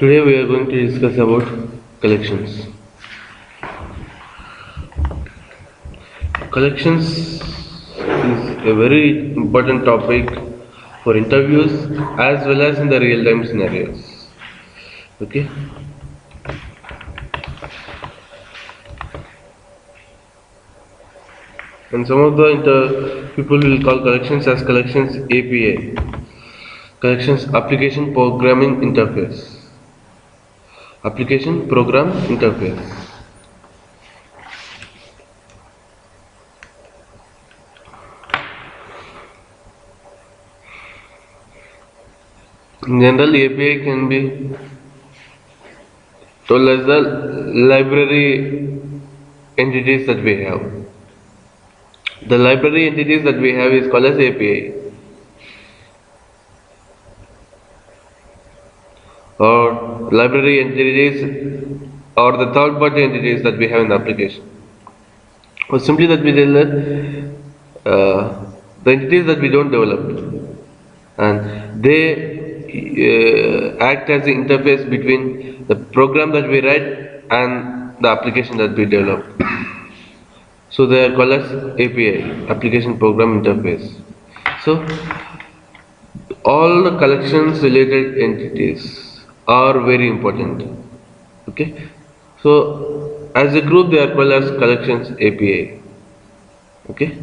Today we are going to discuss about collections. Collections is a very important topic for interviews as well as in the real time scenarios. Okay, and some of the people will call collections as collections APA, collections application programming interface, application program interface. In general, API can be told as the library entities that we have. The library entities that we have is called as API, or library entities or the third party entities that we have in the application. Or simply that we tell that the entities that we don't develop, and they act as the interface between the program that we write and the application that we develop. So they are called as API, application program interface. So all the collections related entities are very important. Okay, so as a group they are called as collections API. Okay,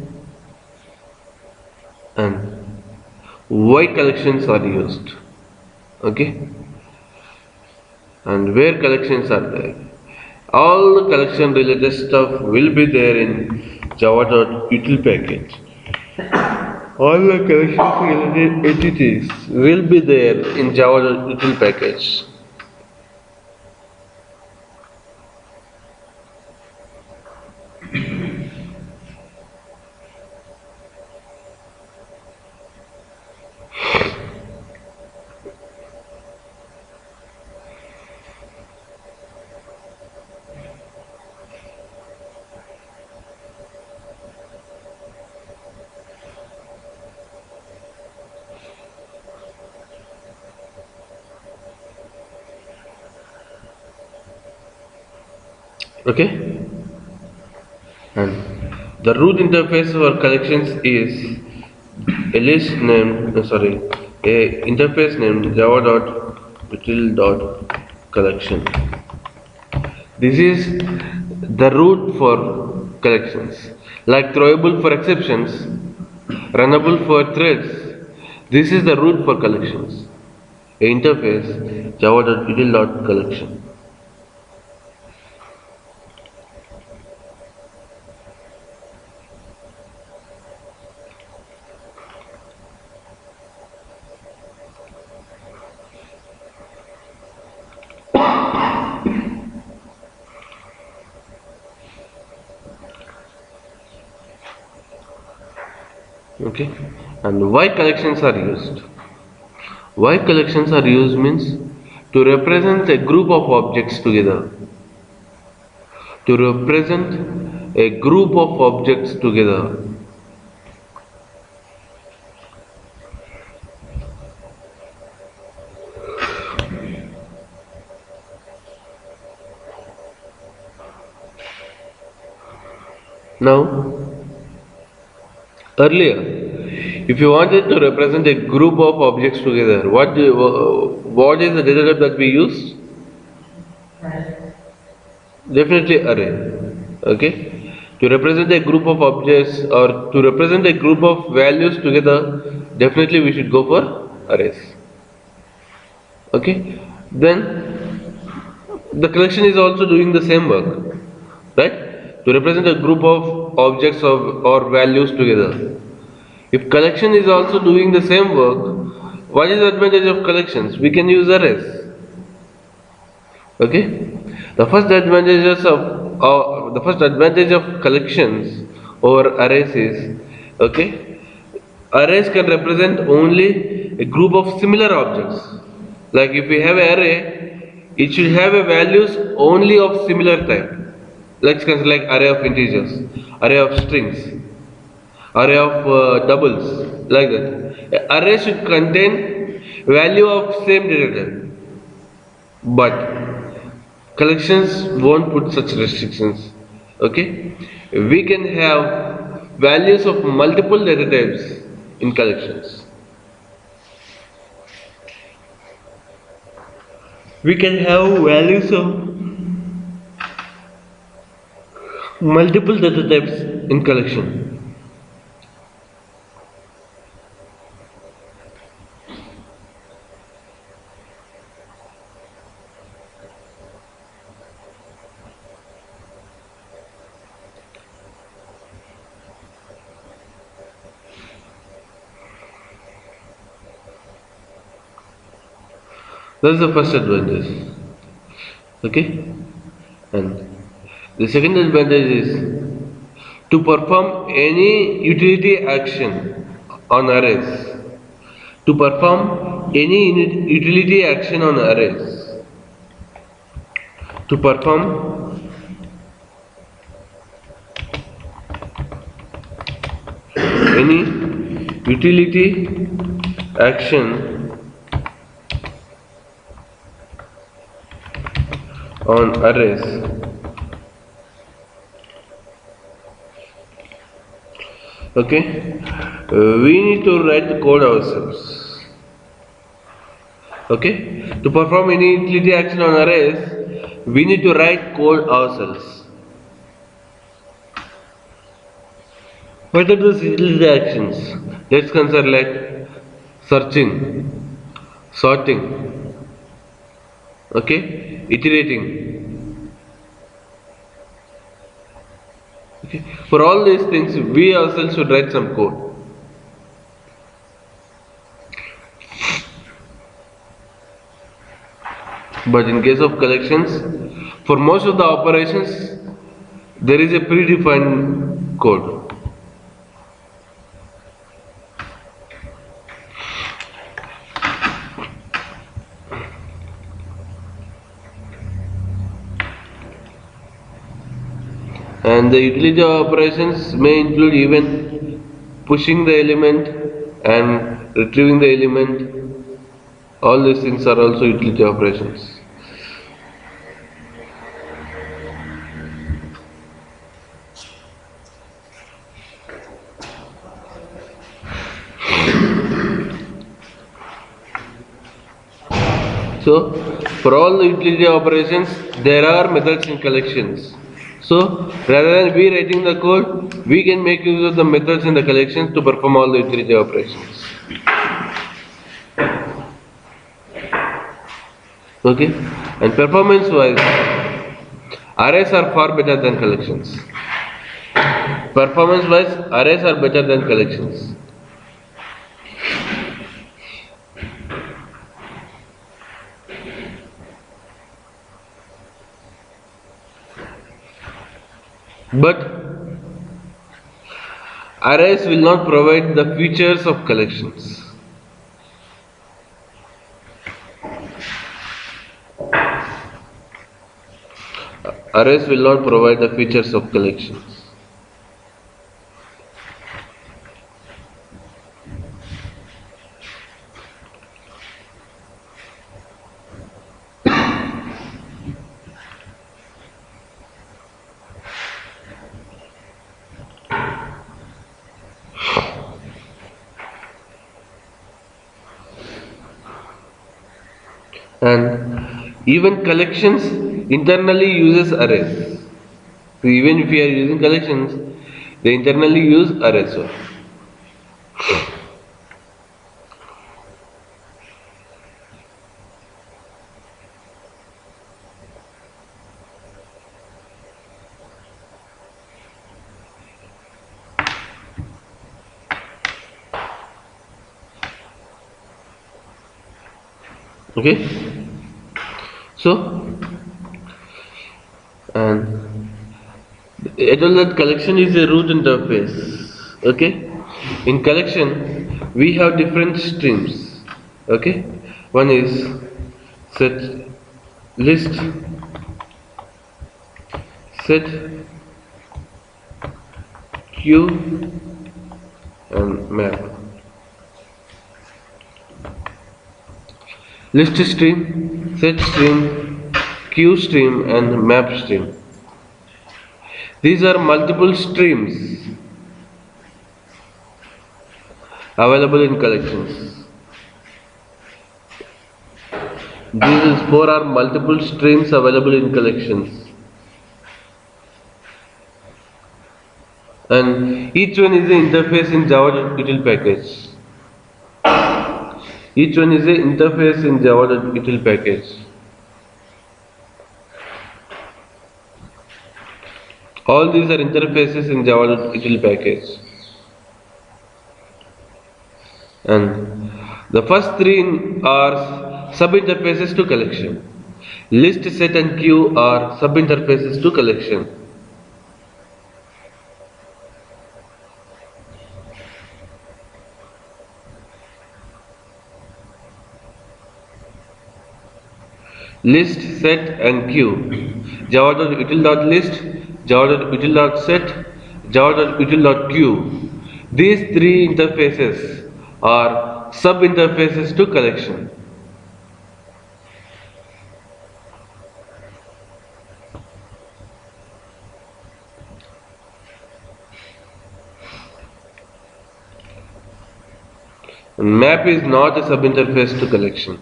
and why collections are used? Okay, and where collections are there? All the collection related stuff will be there in java.util package. All the collections related entities will be there in java.util package. Okay, and the root interface for collections is a list named a interface named java.util.collection. This is the root for collections, like throwable for exceptions, runnable for threads. This is the root for collections, a interface java.util.collection. Okay, and why collections are used? Why collections are used means to represent a group of objects together. To represent a group of objects together. Now, earlier, if you wanted to represent a group of objects together, what is the data type that we use? Definitely array. Okay. To represent a group of objects or to represent a group of values together, definitely we should go for arrays. Okay. Then the collection is also doing the same work, right? To represent a group of objects or values together. If collection is also doing the same work, what is the advantage of collections? We can use arrays. Okay. The first advantage of collections over arrays is, okay, arrays can represent only a group of similar objects. Like if we have an array, it should have a values only of similar type. Let's consider like array of integers, array of strings, array of doubles, like that. Array should contain value of same data type. but collections won't put such restrictions. Okay, we can have values of multiple data types in collections. We can have values of multiple data types in collection. That's the first advantage. Okay, and the second advantage is to perform any utility action on arrays. To perform any utility action on arrays. To perform any utility action on arrays, okay, we need to write the code ourselves. Okay, to perform any utility action on arrays, we need to write code ourselves. What are those utility actions? Let's consider like searching, sorting, okay, iterating. Okay, for all these things we ourselves should write some code. But in case of collections, for most of the operations there is a predefined code. And the utility operations may include even pushing the element and retrieving the element. All these things are also utility operations. So, for all the utility operations, there are methods in collections. So, rather than we writing the code, we can make use of the methods in the collections to perform all the utility operations. Okay, and performance wise, arrays are far better than collections. Performance wise, arrays are better than collections. But arrays will not provide the features of collections. Arrays will not provide the features of collections. And even collections internally uses arrays. So even if we are using collections, they internally use arrays. Okay, so and I told that collection is a root interface. Okay, in collection we have different streams. Okay, one is set list, set queue, and map. list stream, set stream, queue stream, and map stream. These are multiple streams available in collections. These four are multiple streams available in collections, and each one is an interface in Java util package. Each one is an interface in Java util package. All these are interfaces in Java util package. And the first three are sub-interfaces to collection. List, set and queue are sub-interfaces to collection. List, set and queue. Java.util.list, Java.util.set, Java.util.queue. These three interfaces are sub-interfaces to collection. And map is not a sub-interface to collection.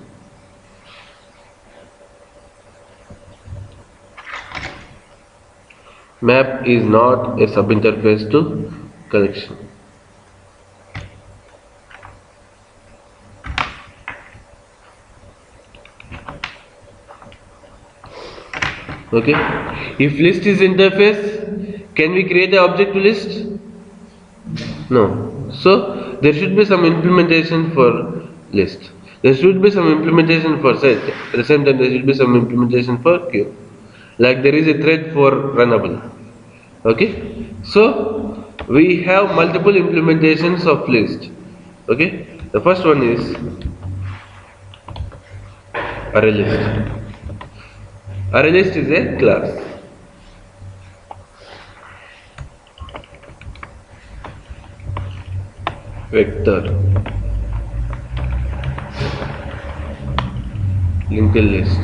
Map is not a sub-interface to collection. Okay. If list is interface, can we create an object to list? No. So there should be some implementation for list. There should be some implementation for set. At the same time, there should be some implementation for queue. Like there is a thread for runnable. Okay. So we have multiple implementations of list. Okay. The first one is array list. Array list is a class. Vector, linked list.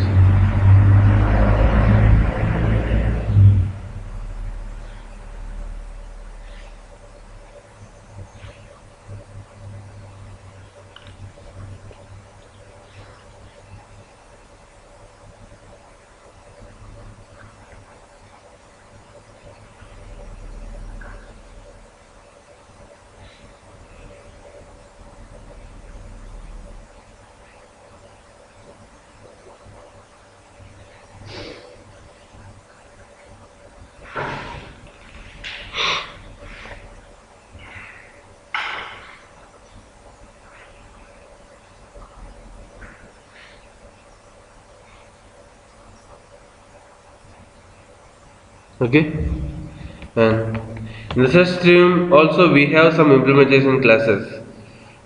Okay. And in the search stream also we have some implementation classes.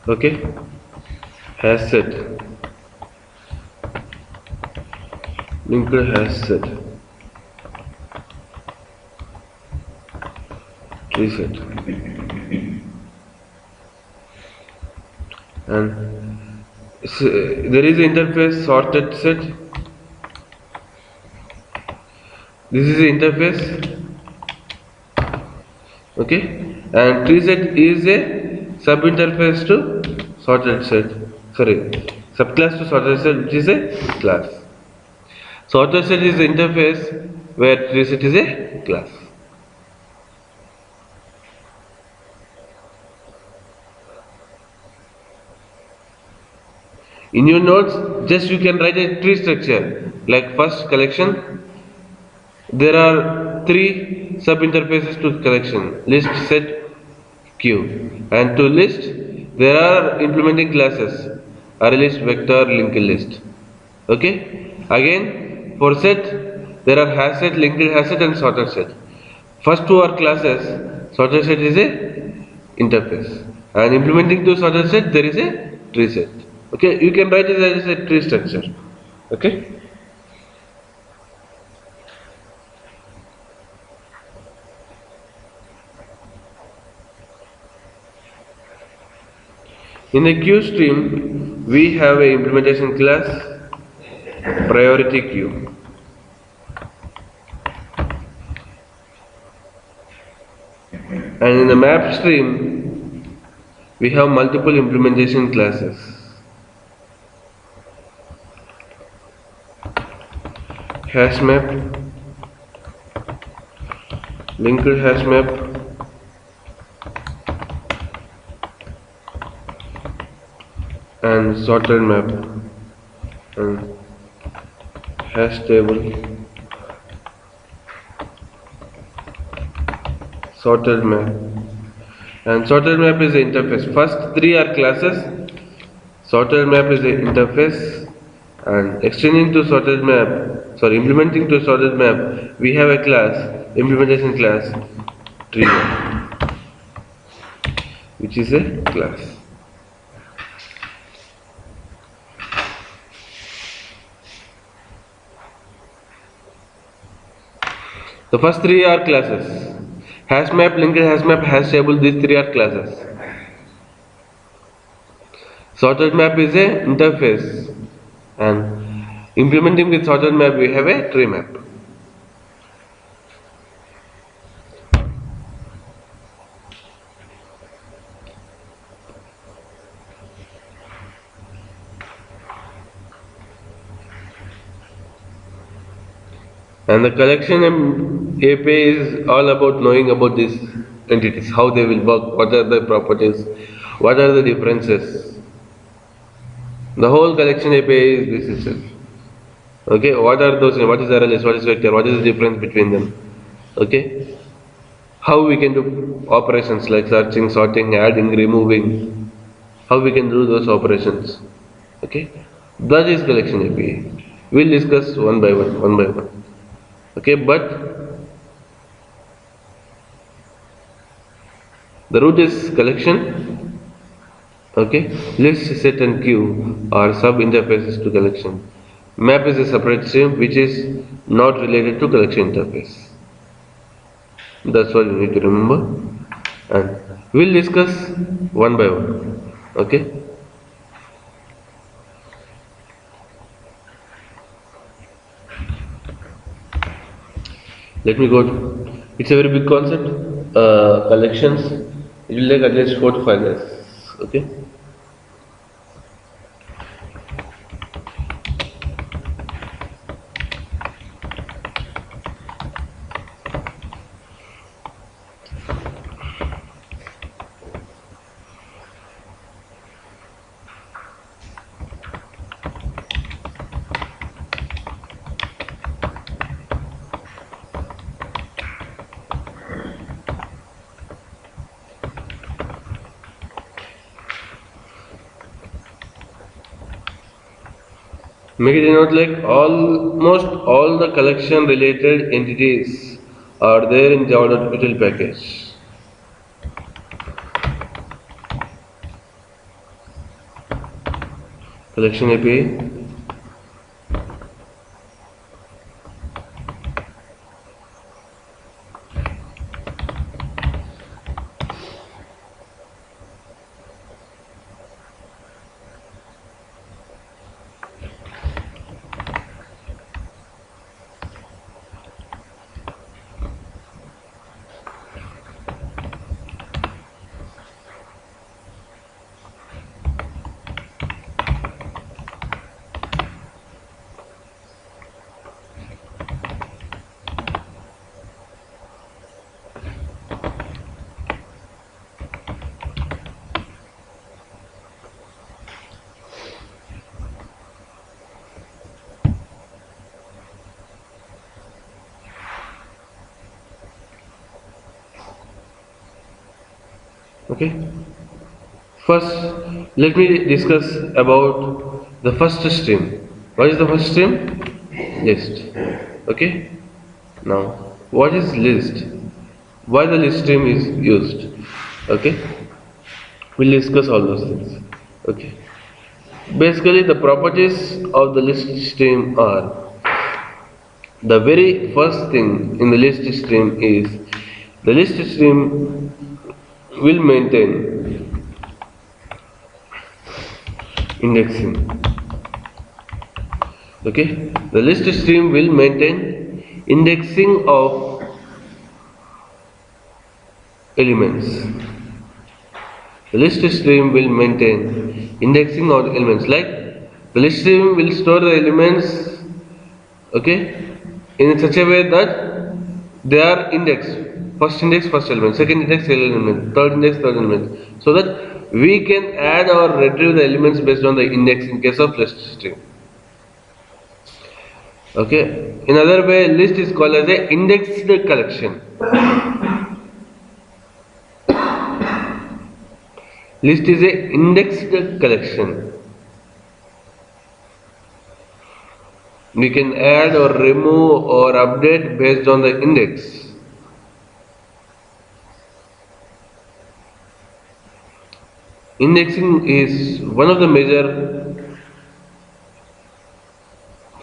Okay. Hash set, linked hash set, tree set, and there is an interface sorted set. This is the interface. Okay, and tree set is a sub interface to sorted set. Sorry, subclass to sorted set, which is a class. Sorted set is the interface where tree set is a class. In your notes, just you can write a tree structure like first collection. There are three sub interfaces to collection: list, set, queue. And to list, there are implementing classes: array list, vector, linked list. Okay. Again, for set, there are hash set, linked hash set, and sorted set. First two are classes. Sorted set is a interface, and implementing to sorted set, there is a tree set. Okay, you can write it as a tree structure. Okay. In the queue stream, we have a implementation class. priority queue. And in the map stream, we have multiple implementation classes. Hash map, linked hash map, and sorted map, and hash table, sorted map. And sorted map is the interface. First three are classes. Sorted map is the interface, and extending to sorted map, sorry, implementing to sorted map, we have a class, implementation class, tree, which is a class. The first three are classes. Hash map, linked hash map, hash table, these three are classes. Sorted map is a interface, and implementing with sorted map we have a tree map. And the collection API is all about knowing about these entities, how they will work, what are the properties, what are the differences. The whole collection API is this itself. Okay, what are those? What is RLS? What is vector? What is the difference between them? Okay, how we can do operations like searching, sorting, adding, removing. How we can do those operations. Okay, that is collection API. We'll discuss one by one, one by one. Okay, but the root is collection. Okay, list, set, and queue are sub interfaces to collection. Map is a separate stream which is not related to collection interface. That's what you need to remember, and we'll discuss one by one. Okay. Let me go to, it's a very big concept, collections, it will take at least 4 to 5 years, okay. Make it a note like almost all the collection related entities are there in Java.util package. Collection API. Okay. First, let me discuss about the first stream. What is the first stream? List. Okay. Now, what is list? Why the list stream is used? Okay. We'll discuss all those things. Okay. Basically, the properties of the list stream are, the very first thing in the list stream is the list stream will maintain indexing. Okay, the list stream will maintain indexing of elements. The list stream will maintain indexing of elements. Like the list stream will store the elements, okay, in such a way that they are indexed. First element, second index, second element, third index, third element. So that we can add or retrieve the elements based on the index in case of list stream. Okay. In other way, list is called as a indexed collection. List is a indexed collection. We can add or remove or update based on the index. Indexing is one of the major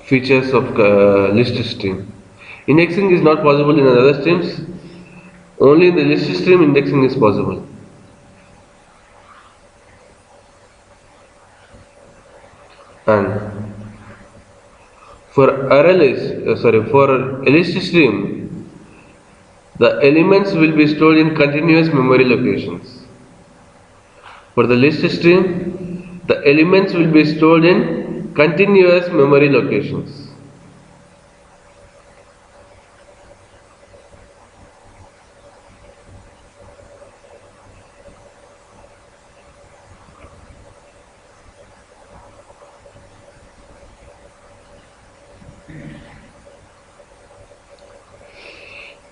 features of list stream. Indexing is not possible in other streams. Only in the list stream indexing is possible. And for array list, for a list stream, the elements will be stored in continuous memory locations. For the list stream, the elements will be stored in continuous memory locations.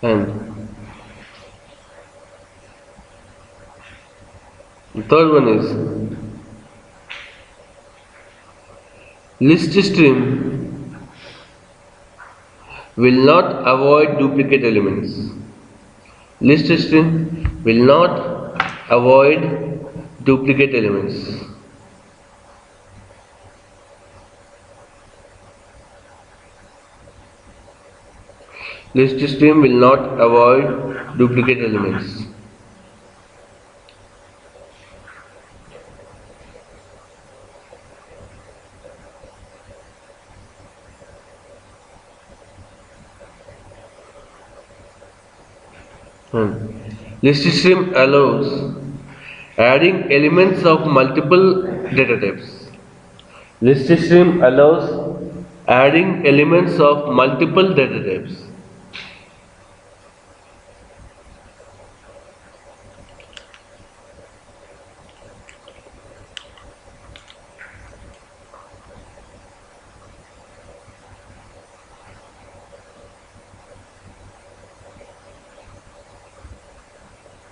And the third one is list stream will not avoid duplicate elements. List stream will not avoid duplicate elements. List stream will not avoid duplicate elements. List stream allows adding elements of multiple data types. List stream allows adding elements of multiple data types.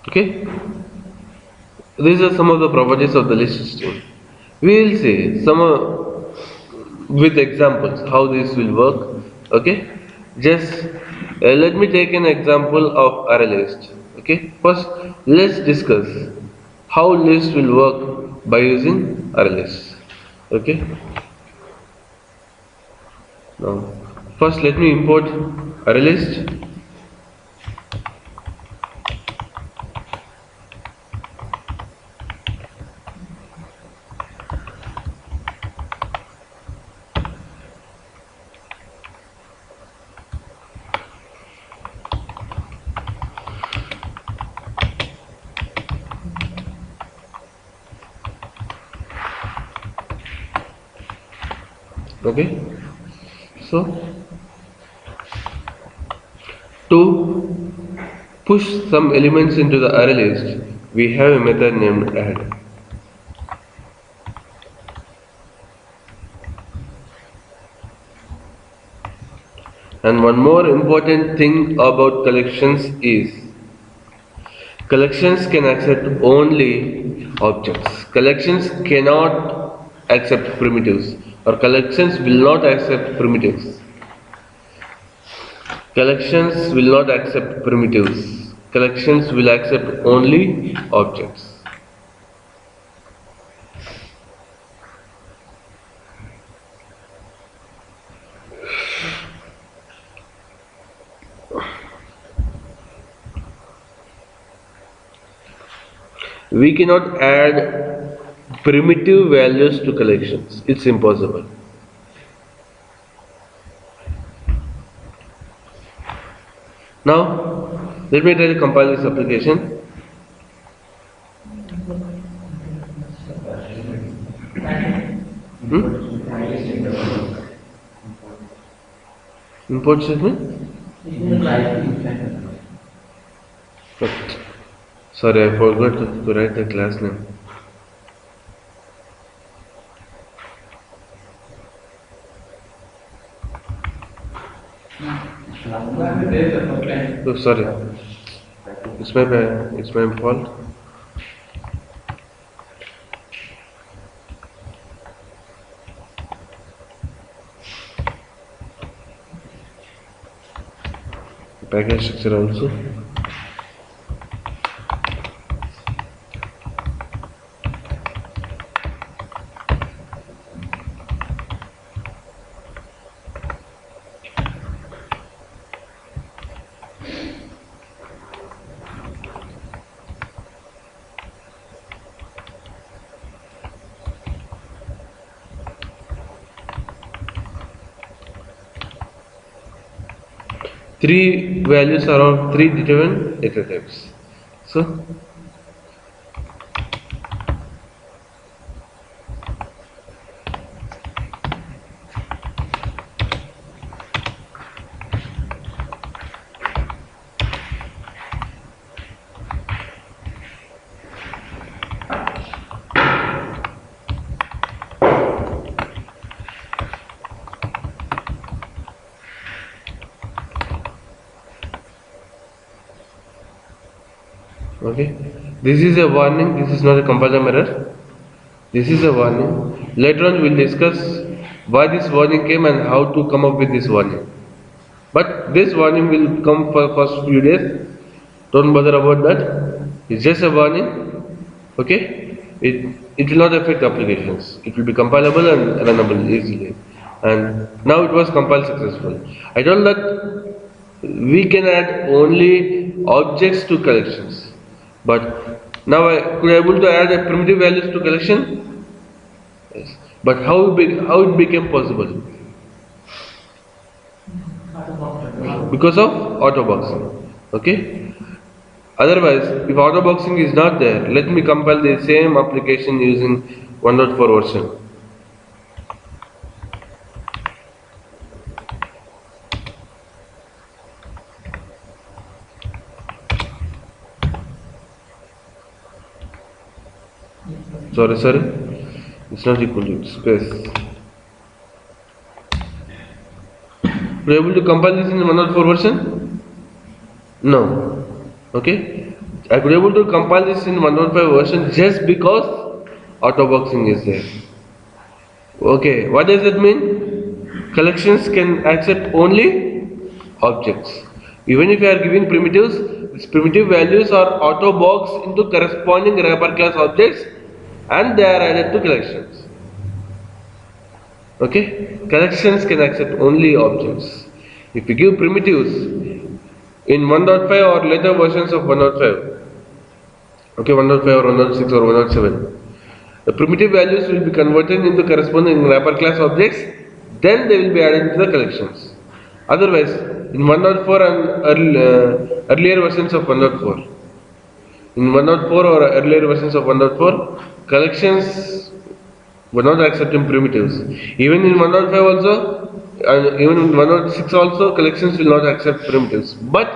Okay, these are some of the properties of the list stream. We will see some with examples how this will work. Okay, just let me take an example of array list. Okay, first let's discuss how list will work by using array list. Okay, now first let me import array list. Okay, so to push some elements into the array list, we have a method named add. And one more important thing about collections is collections can accept only objects. Collections cannot accept primitives, or collections will not accept primitives. Collections will not accept primitives. Collections will accept only objects. We cannot add primitive values to collections. It's impossible. Now, let me try to compile this application. Hmm? Import statement? But, sorry, I forgot to write the class name. Oh, sorry. It's my bad. It's my fault. Package structure also. Three values are of three determined data types. So, okay, this is a warning. This is not a compiler error. This is a warning. Later on, we'll discuss why this warning came and how to come up with this warning. But this warning will come for first few days. Don't bother about that. It's just a warning. Okay? It will not affect applications. It will be compilable and runnable easily. And now it was compiled successful. I told that we can add only objects to collections. But now I could able to add a primitive values to collection. Yes. But how it became possible? Because of autoboxing. Okay? Otherwise, if autoboxing is not there, let me compile the same application using 1.4 version. Sorry, it's not equal to space. Were you able to compile this in 1.4 version? No. Okay? I could able to compile this in 1.5 version just because autoboxing is there. Okay, what does that mean? Collections can accept only objects. Even if you are giving primitives, these primitive values are auto-boxed into corresponding wrapper class objects and they are added to collections. Okay? Collections can accept only objects. If you give primitives in 1.5 or later versions of 1.5, okay, 1.5 or 1.6 or 1.7, the primitive values will be converted into corresponding wrapper class objects, then they will be added to the collections. Otherwise, in 1.4 and earlier versions of 1.4, in 1.4 or earlier versions of 1.4, collections were not accepting primitives. Even in 1.5 also, and even in 1.6 also, collections will not accept primitives. But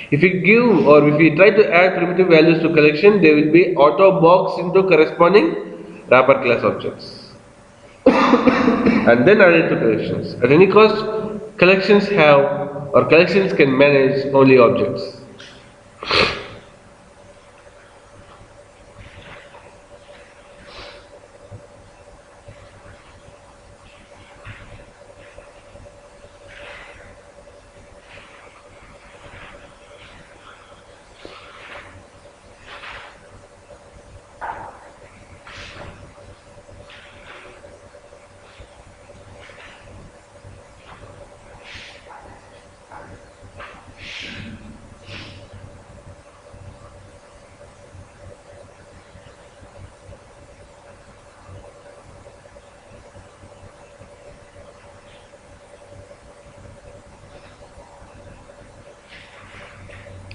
if we give or if we try to add primitive values to collection, they will be auto boxed into corresponding wrapper class objects and then added to collections. At any cost, collections have or collections can manage only objects.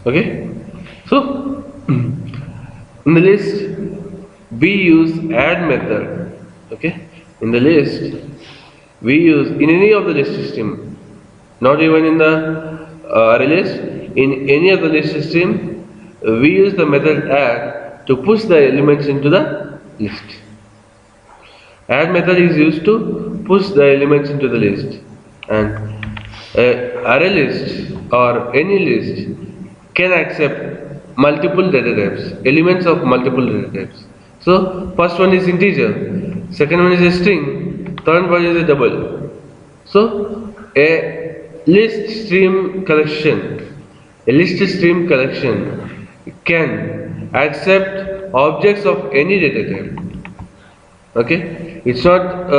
Okay, so in the list we use add method. Okay, in the list we use in any of the list system, not even in the array list, in any of the list system, we use the method add to push the elements into the list. Add method is used to push the elements into the list, and array list or any list can accept multiple data types, elements of multiple data types. So first one is integer, second one is a string, third one is a double. So a list stream collection can accept objects of any data type. Okay, it's not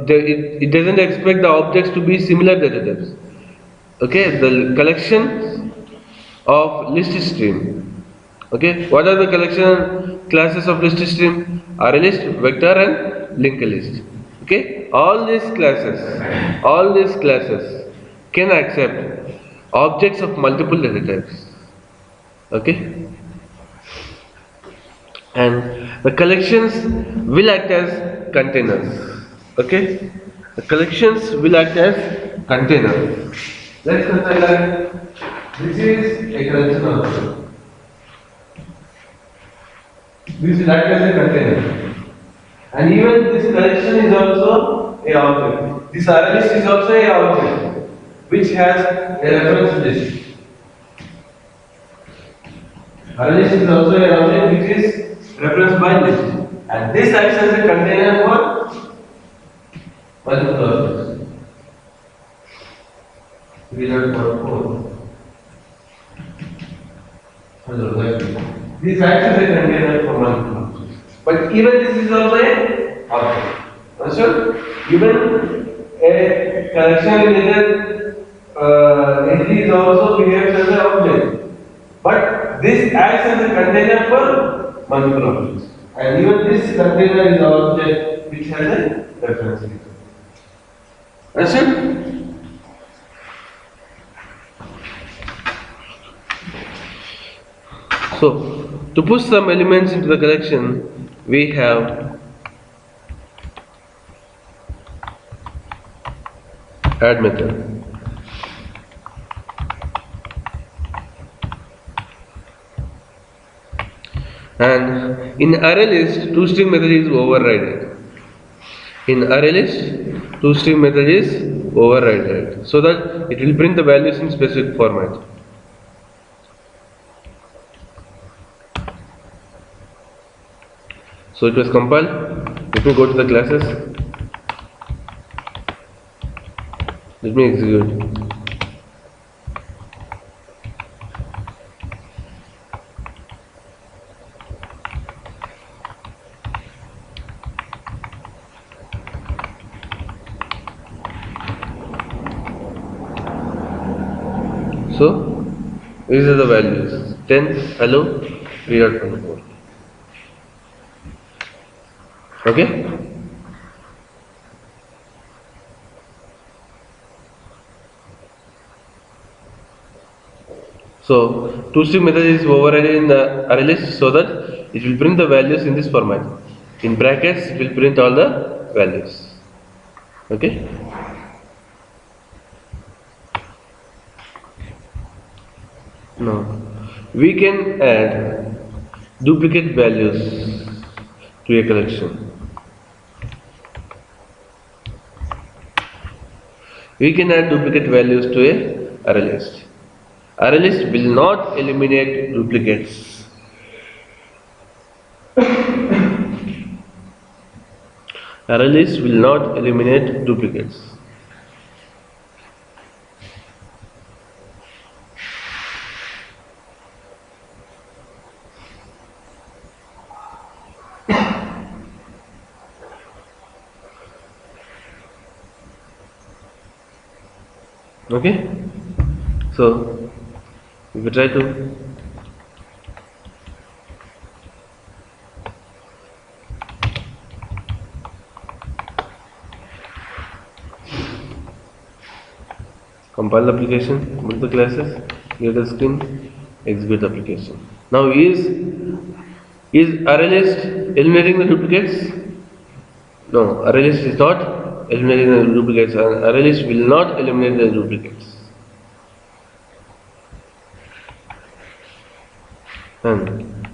it doesn't expect the objects to be similar data types. Okay, the collection of list stream. Okay, what are the collection classes of list stream? Array list, vector, and linked list. Okay, all these classes can accept objects of multiple data types. Okay, and the collections will act as containers. Okay, the collections will act as containers. Let's consider this is a collection also. This will act as a container, and even this collection is also a object. This array list is also a object which has a reference list. Array list is also an object which is referenced by list, and this acts as a container for multiple objects. We learned for 4. Hello, this acts as a container for multiple objects. But even this is also a object. Understood? Even a collection related entity is also behaves as an object. But this acts as a container for multiple objects. And even this container is an object which has a reference list. Understood? So, to push some elements into the collection, we have add method. And in array list, toString method is overridden. In array list, toString method is overridden, so that it will print the values in specific format. So it was compiled. Let me go to the classes. Let me execute. So these are the values: 10, hello, 3.4. Okay. So toString method is overridden in the array list so that it will print the values in this format. In brackets, it will print all the values. Okay. Now we can add duplicate values to a collection. We can add duplicate values to a array list. Array list will not eliminate duplicates. Array list will not eliminate duplicates. Okay, so if we try to compile the application, move the classes, clear the screen, Execute the application. Now is array list eliminating the duplicates? No, array list is not eliminating the duplicates, and array list will not eliminate the duplicates. And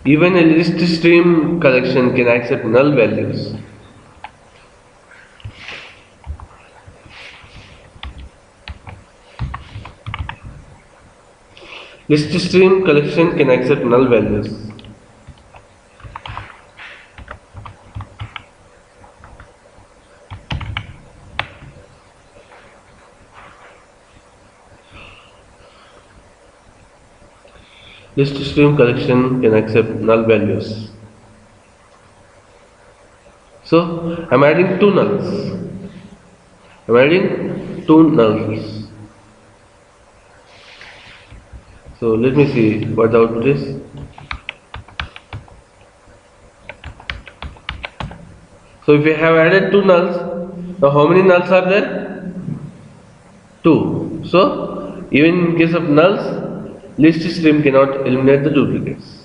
even a list stream collection can accept null values. List stream collection can accept null values. List stream collection can accept null values. So I'm adding two nulls. I'm adding two nulls. So let me see what the output is. So if we have added two nulls, now how many nulls are there? Two. So even in case of nulls, list stream cannot eliminate the duplicates.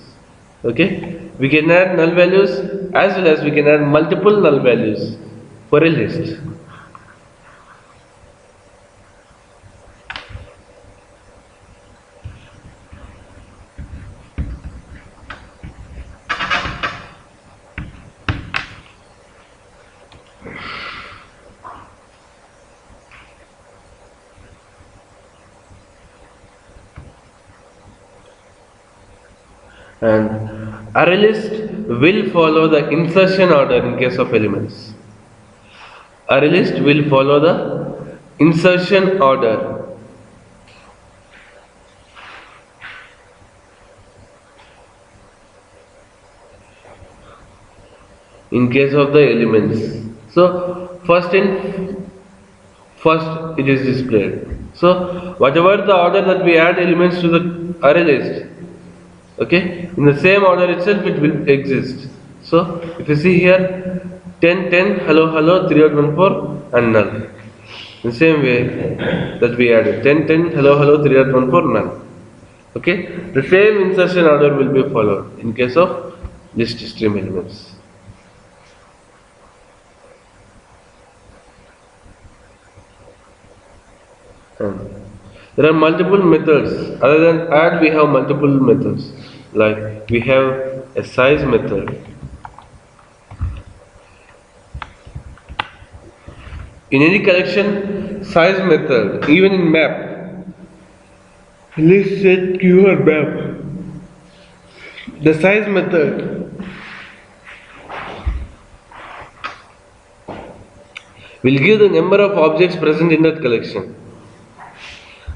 Okay? We can add null values as well as we can add multiple null values for a list. And array list will follow the insertion order in case of elements. Array list will follow the insertion order. In case of the elements. So first it is displayed. So whatever the order that we add elements to the array list, okay, in the same order itself it will exist. So if you see here 10 10 hello hello 3814 and null. In the same way that we added 10 10 hello hello 3814 null. Okay, the same insertion order will be followed in case of list stream elements. There are multiple methods. Other than add, we have multiple methods. Like we have a size method. In any collection, size method, even in map, list set keyword map. The size method will give the number of objects present in that collection.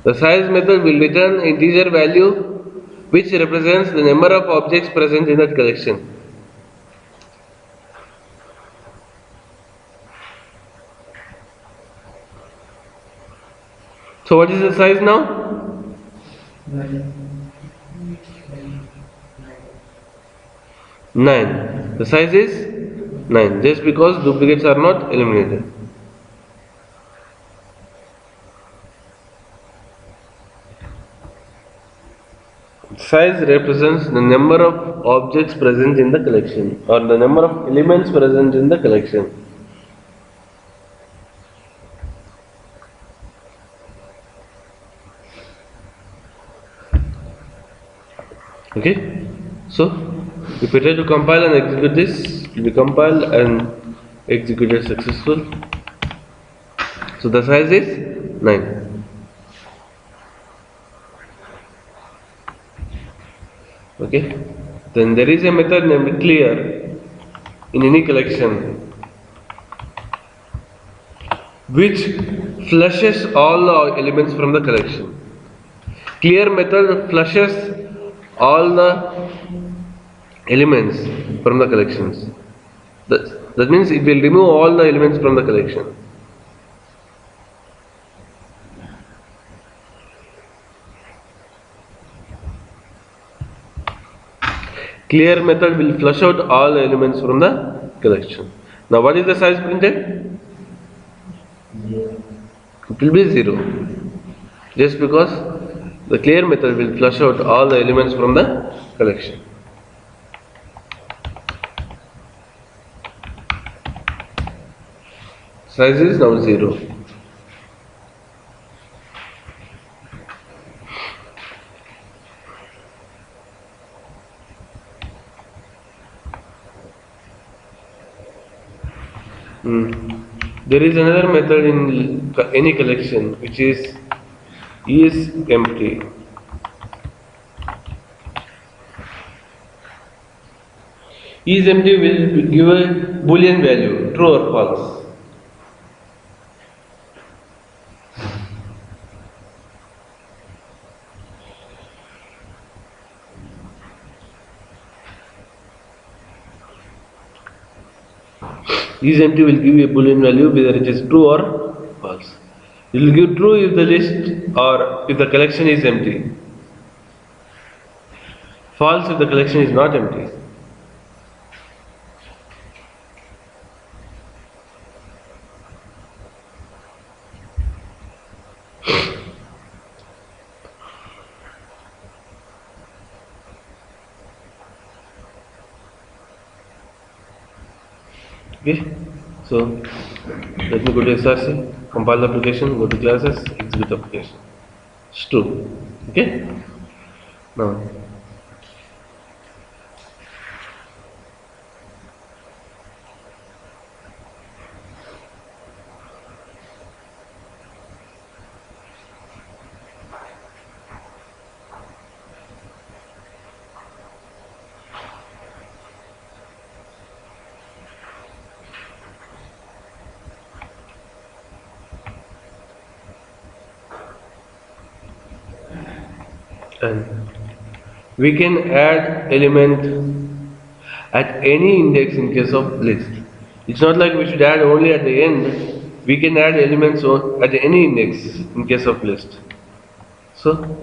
The size method will return integer value which represents the number of objects present in that collection. So what is the size now? 9. The size is 9 just because duplicates are not eliminated. Size represents the number of objects present in the collection or the number of elements present in the collection. Okay, so if we try to compile and execute this, we compile and executed successful. So the size is 9. Okay, then there is a method named clear in any collection which flushes all the elements from the collection. Clear method flushes all the elements from the collections. That means it will remove all the elements from the collection. Clear method will flush out all the elements from the collection. Now what is the size printed? It will be 0. Just because The clear method will flush out all the elements from the collection. Size is now 0. There is another method in any collection which is empty. Is empty will give a boolean value, true or false. Is empty will give you a boolean value whether it is true or false. It will give true if the list or if the collection is empty. False if the collection is not empty. Okay, so let me go to SRC, compile the application, go to classes, execute application. It's true. Okay, now and we can add element at any index in case of list. It's not like we should add only at the end. We can add elements at any index in case of list. So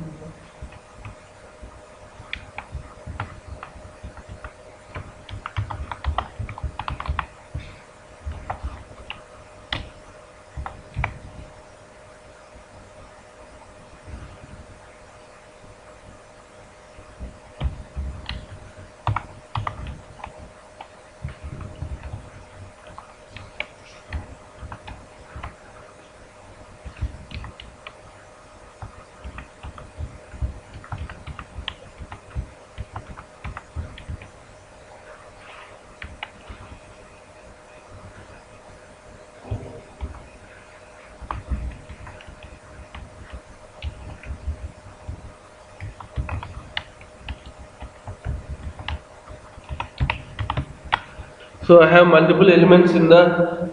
So I have multiple elements in the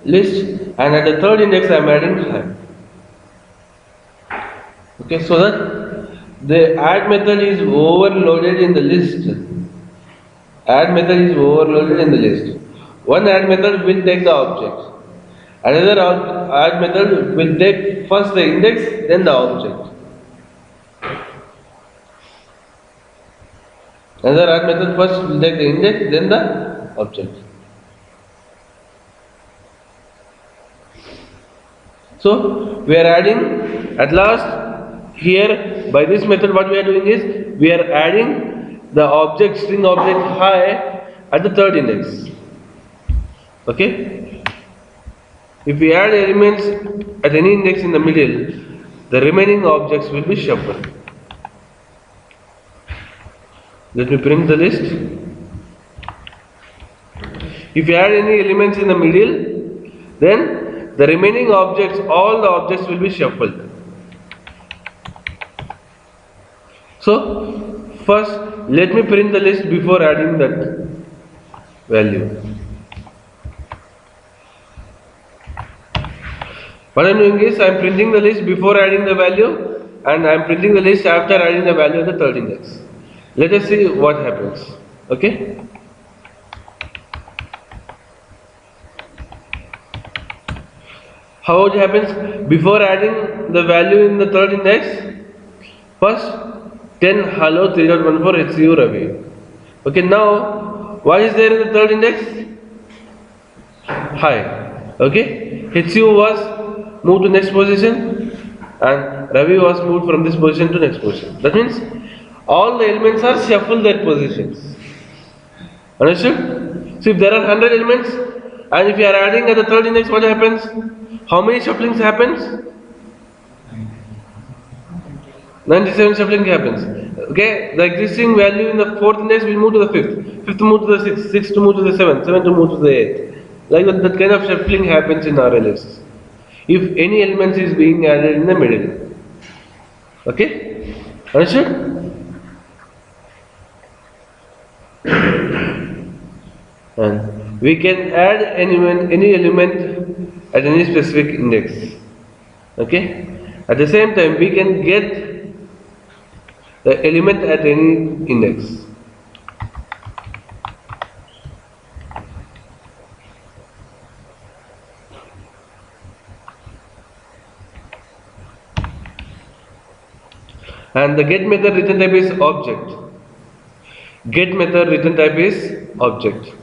list, and at the third index I am adding high. Okay, so that the add method is overloaded in the list. Add method is overloaded in the list. One add method will take the object. Another add method will take first the index, then the object. Another add method first will take the index, then the object. So we are adding at last here by this method. What we are doing is we are adding the object string object high at the third index. Okay. If we add elements at any index in the middle, the remaining objects will be shuffled. Let me print the list. If you add any elements in the middle, then the remaining objects, all the objects will be shuffled. So, first let me print the list before adding that value. What I am doing is I am printing the list before adding the value, and I am printing the list after adding the value of the third index. Let us see what happens. Okay. How it happens? Before adding the value in the third index, first 10 hello 3.14 HCU Ravi. Okay, now what is there in the third index? Hi. Okay, HCU was moved to next position and Ravi was moved from this position to next position. That means all the elements are shuffled their positions. Understood? So if there are 100 elements and if you are adding at the third index, what happens? How many shufflings happens? 97 shuffling happens. Okay, the existing value in the fourth index will move to the fifth, fifth to move to the sixth, sixth to move to the seventh, seventh to move to the eighth. Like that kind of shuffling happens in RLS. If any element is being added in the middle. Okay? Understood? And we can add any element at any specific index. Okay? At the same time, we can get the element at any index. And the get method return type is object. Get method return type is object.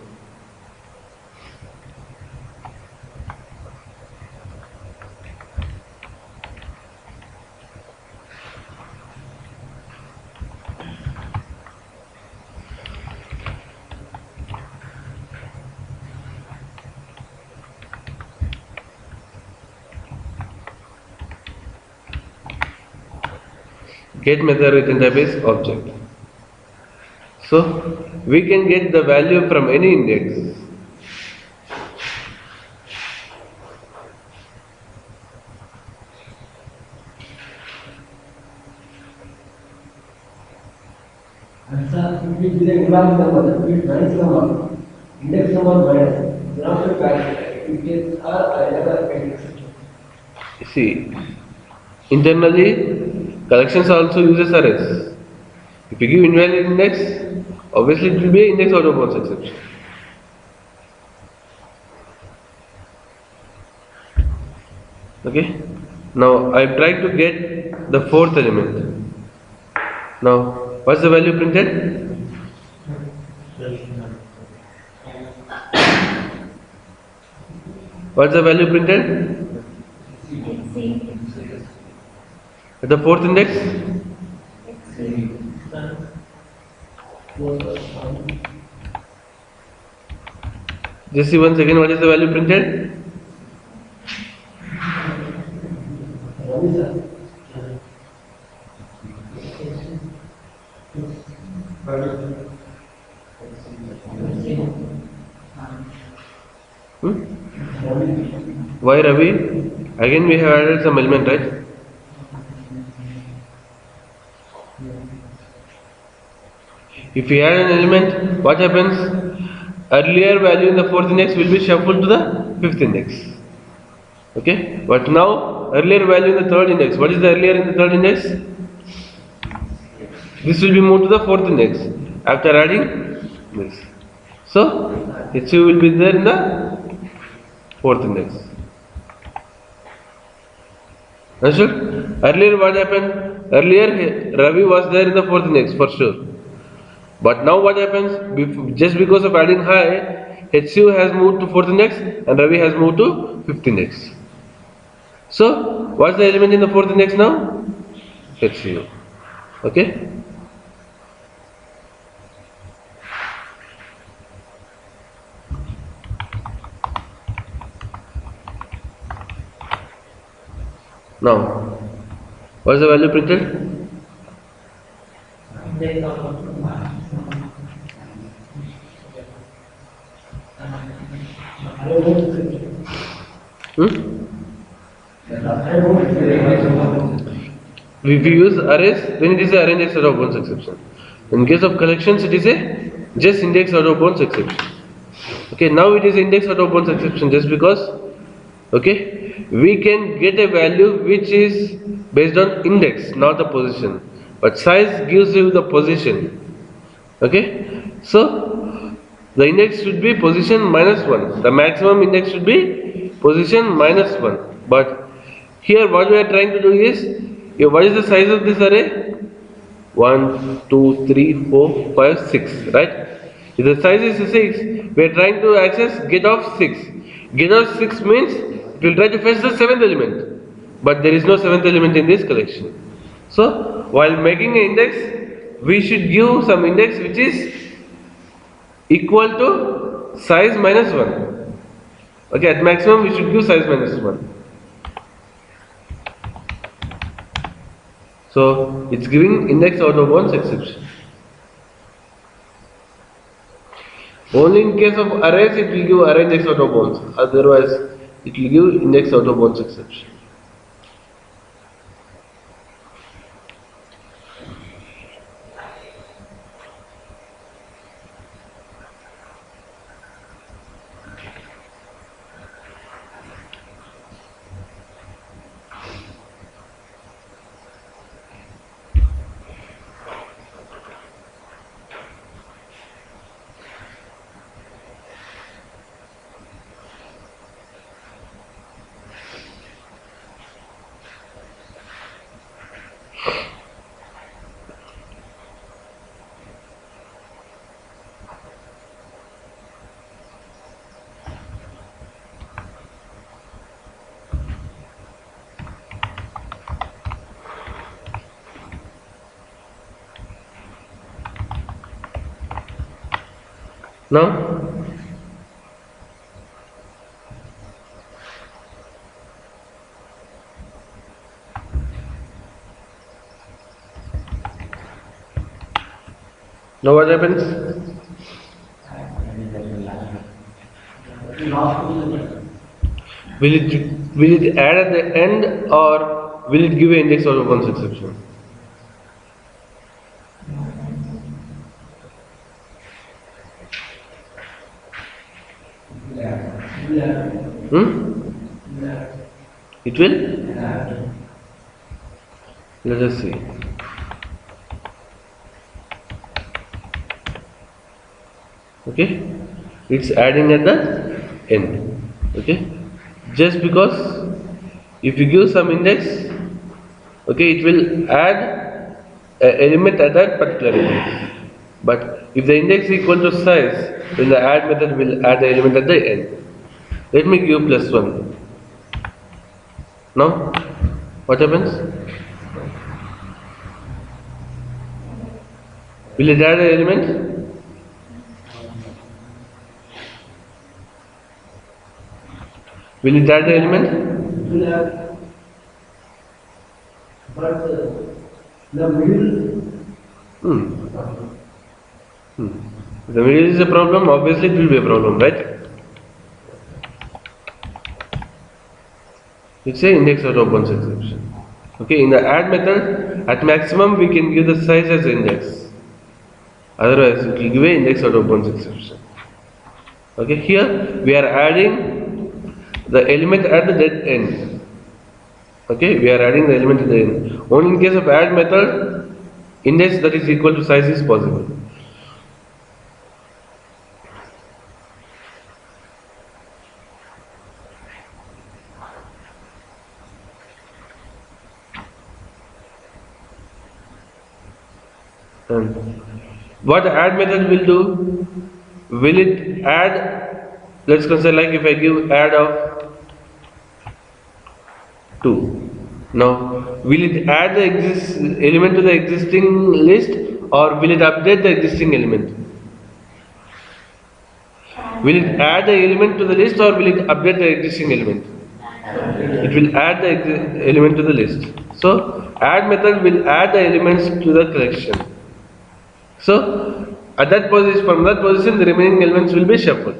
Get method return type is object. So we can get the value from any index. Index number minus See, internally collections also uses arrays. If you give invalid index, obviously it will be index out of bounds exception. Okay. Now I am trying to get the fourth element. Now, what's the value printed? What's the value printed? At the fourth index? Just see once again what is the value printed? Why Ravi? Again we have added some element, right? If we add an element, what happens? Earlier value in the fourth index will be shuffled to the fifth index. Okay? But now, earlier value in the third index. What is the earlier in the third index? This will be moved to the fourth index after adding this. So, HU will be there in the fourth index. Understood? Earlier what happened? Earlier Ravi was there in the fourth index for sure. But now what happens? Just because of adding high, HCU has moved to fourth index and Ravi has moved to fifth index. So, what's the element in the fourth index now? HCU. Okay? Now, what is the value printed? If we use arrays, then it is a arrange out of bounds exception. In case of collections, it is a just index out of bounds exception. Okay, now it is index out of bounds exception just because, okay, we can get a value which is based on index, not the position. But size gives you the position. Okay, so the index should be position minus 1. The maximum index should be position minus 1. But here what we are trying to do is, what is the size of this array? 1, 2, 3, 4, 5, 6, right? If the size is 6, we are trying to access get of 6. Get of 6 means it will try to fetch the 7th element. but there is no seventh element in this collection. So while making an index, we should give some index which is equal to size minus 1. Okay, at maximum we should give size minus 1. So it's giving index out of bounds exception. Only in case of arrays it will give array index out of bounds. Otherwise it will give index out of bounds exception. Now what happens? Will it add at the end or will it give an index out of bounds exception? Hmm? It will? Let us see. Okay? It's adding at the end. Okay? Just because if you give some index, okay, it will add an element at that particular index. But if the index is equal to size, then the add method will add the element at the end. Let me give plus 1. Now, what happens? Will it add an element? Will it add the element? But the middle. If the middle is a problem, obviously it will be a problem, right? It's an index out of bounds exception. Okay, in the add method, at maximum we can give the size as index. Otherwise, it will give an index out of bounds exception. Okay, here we are adding the element at the dead end. Okay, we are adding the element at the end. Only in case of add method, index that is equal to size is possible. And what add method will do? Will it add? Let's consider like if I give add of 2. Now, will it add the element to the existing list or will it update the existing element? Will it add the element to the list or will it update the existing element? It will add the element to the list. So, add method will add the elements to the collection. So, at that position, from that position, the remaining elements will be shuffled.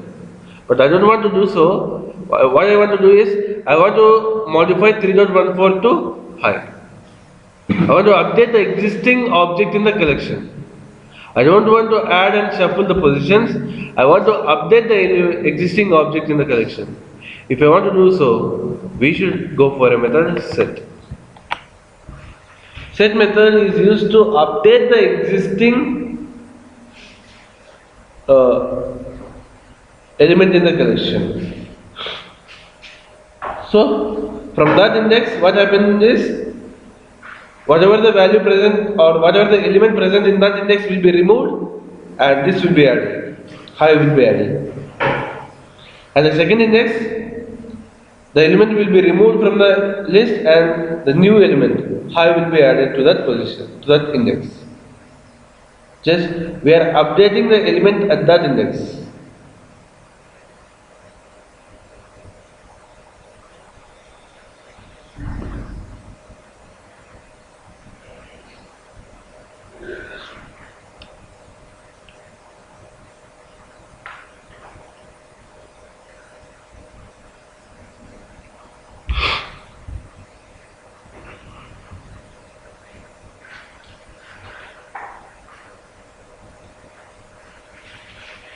But I don't want to do so. What I want to do is, I want to modify 3.14 to high. I want to update the existing object in the collection. I don't want to add and shuffle the positions. I want to update the existing object in the collection. If I want to do so, we should go for a method set. Set method is used to update the existing element in the collection. So, from that index, what happens is, whatever the value present or whatever the element present in that index will be removed and this will be added. High will be added. And the second index, The element will be removed from the list and the new element high will be added to that position, to that index. Just we are updating the element at that index.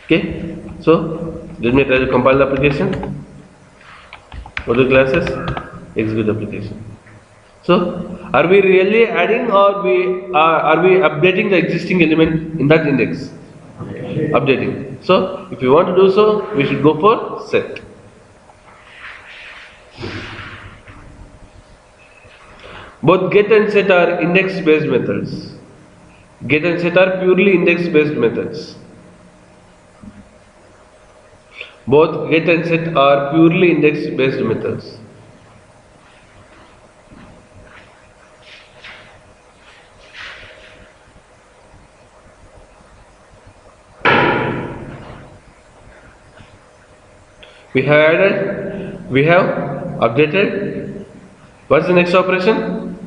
Okay, so let me try to compile the application. Go to classes, execute the application. So, are we really adding or are we updating the existing element in that index? Updating. So, if you want to do so, we should go for set. Both get and set are index based methods. Get and set are purely index based methods. Both get and set are purely index based methods. We have added, we have updated. What's the next operation?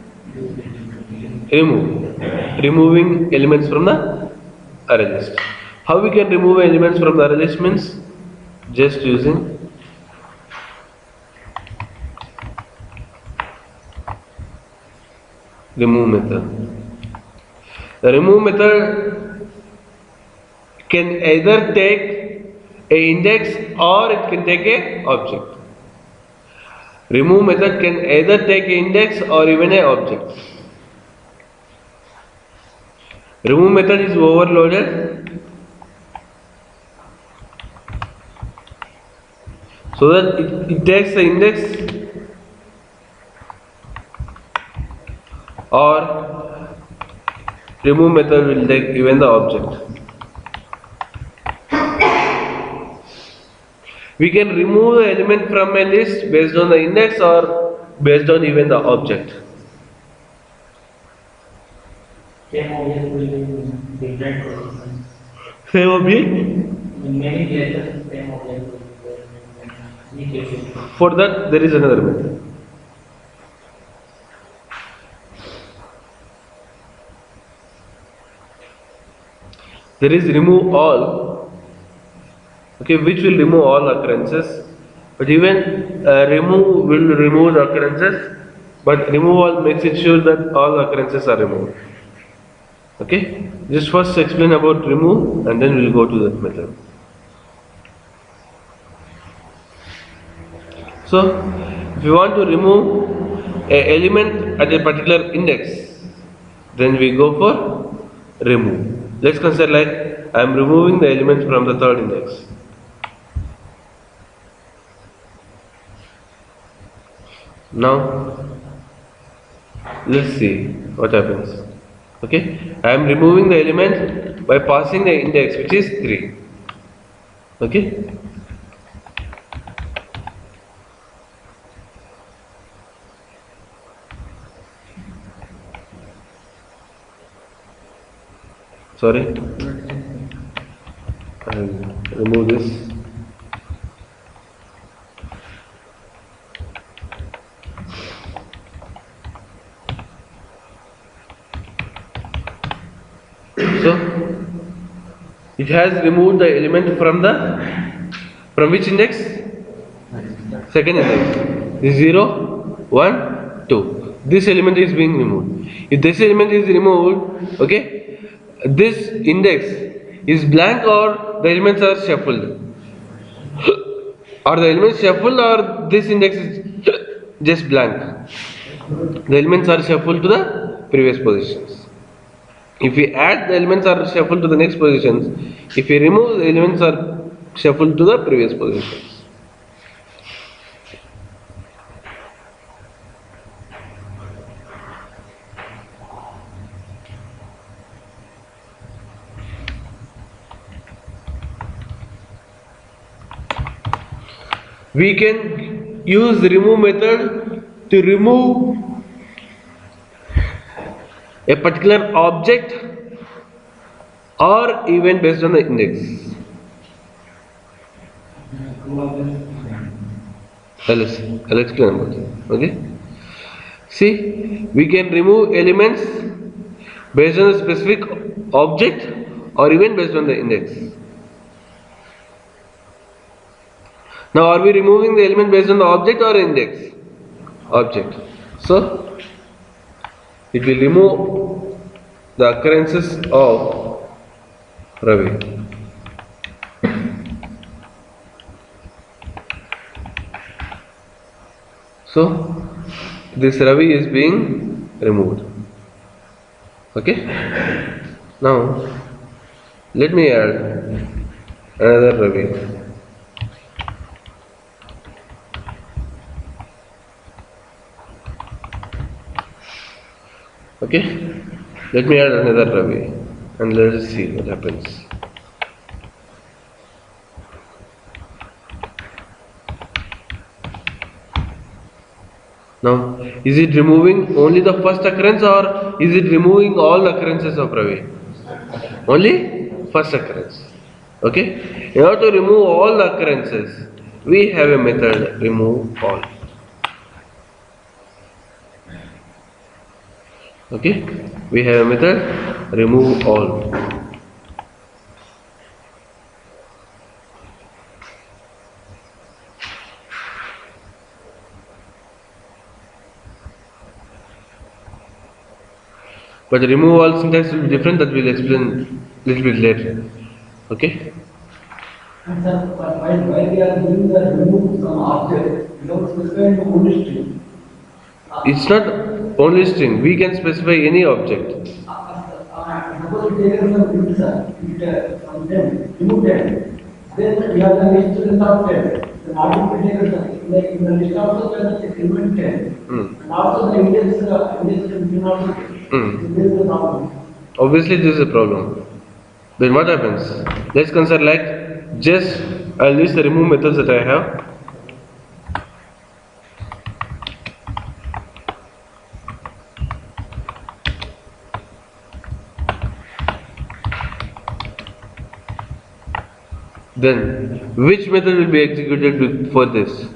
Remove. Removing elements from the array list. How we can remove elements from the array list means just using remove method. The remove method can either take a index or it can take a object. Remove method can either take an index or even an object. Remove method is overloaded so that it takes the index or remove method will take even the object. We can remove the element from a list based on the index or based on even the object. Same object will be in different positions. Same object? In many places, same object will be there in each case. For that, there is another method. There is remove all, okay, which will remove all occurrences. But even remove will remove the occurrences, but remove all makes it sure that all occurrences are removed. Okay, just first explain about remove and then we'll go to that method. So, if you want to remove an element at a particular index, then we go for remove. Let's consider like I am removing the element from the third index. Now, let's see what happens. Okay, I am removing the element by passing the index which is 3. Okay. Sorry, I'll remove this. So it has removed the element from which index? Second index. This 0, 1, 2. This element is being removed. If this element is removed, okay, this index is blank or the elements are shuffled. Are the elements shuffled or this index is just blank? The elements are shuffled to the previous positions. If we add, the elements are shuffled to the next positions. If we remove, the elements are shuffled to the previous positions. We can use the remove method to remove a particular object or event based on the index. I'll explain about it. Okay. See, we can remove elements based on a specific object or event based on the index. Now, are we removing the element based on the object or index? Object. So, it will remove the occurrences of Ravi. So, this Ravi is being removed. Okay. Now, let me add another Ravi. Okay, let me add another Ravi and let us see what happens. Now, is it removing only the first occurrence or is it removing all the occurrences of Ravi? Only first occurrence. Okay, in order to remove all the occurrences, we have a method remove all. Okay, we have a method remove all. But the remove all syntax will be different, that we'll explain a little bit later. Okay? And sir, while we are doing the remove some object, we don't specify the only string. It's not only string, we can specify any object. Suppose we take some int, sir, int from 10, remove 10. Then we have the list of 10. Then also we take in the list also we have the remove 10. And also the index can also this is the problem. Obviously this is a problem. Then what happens? Let's consider like just I'll list the remove methods that I have. Then which method will be executed for this?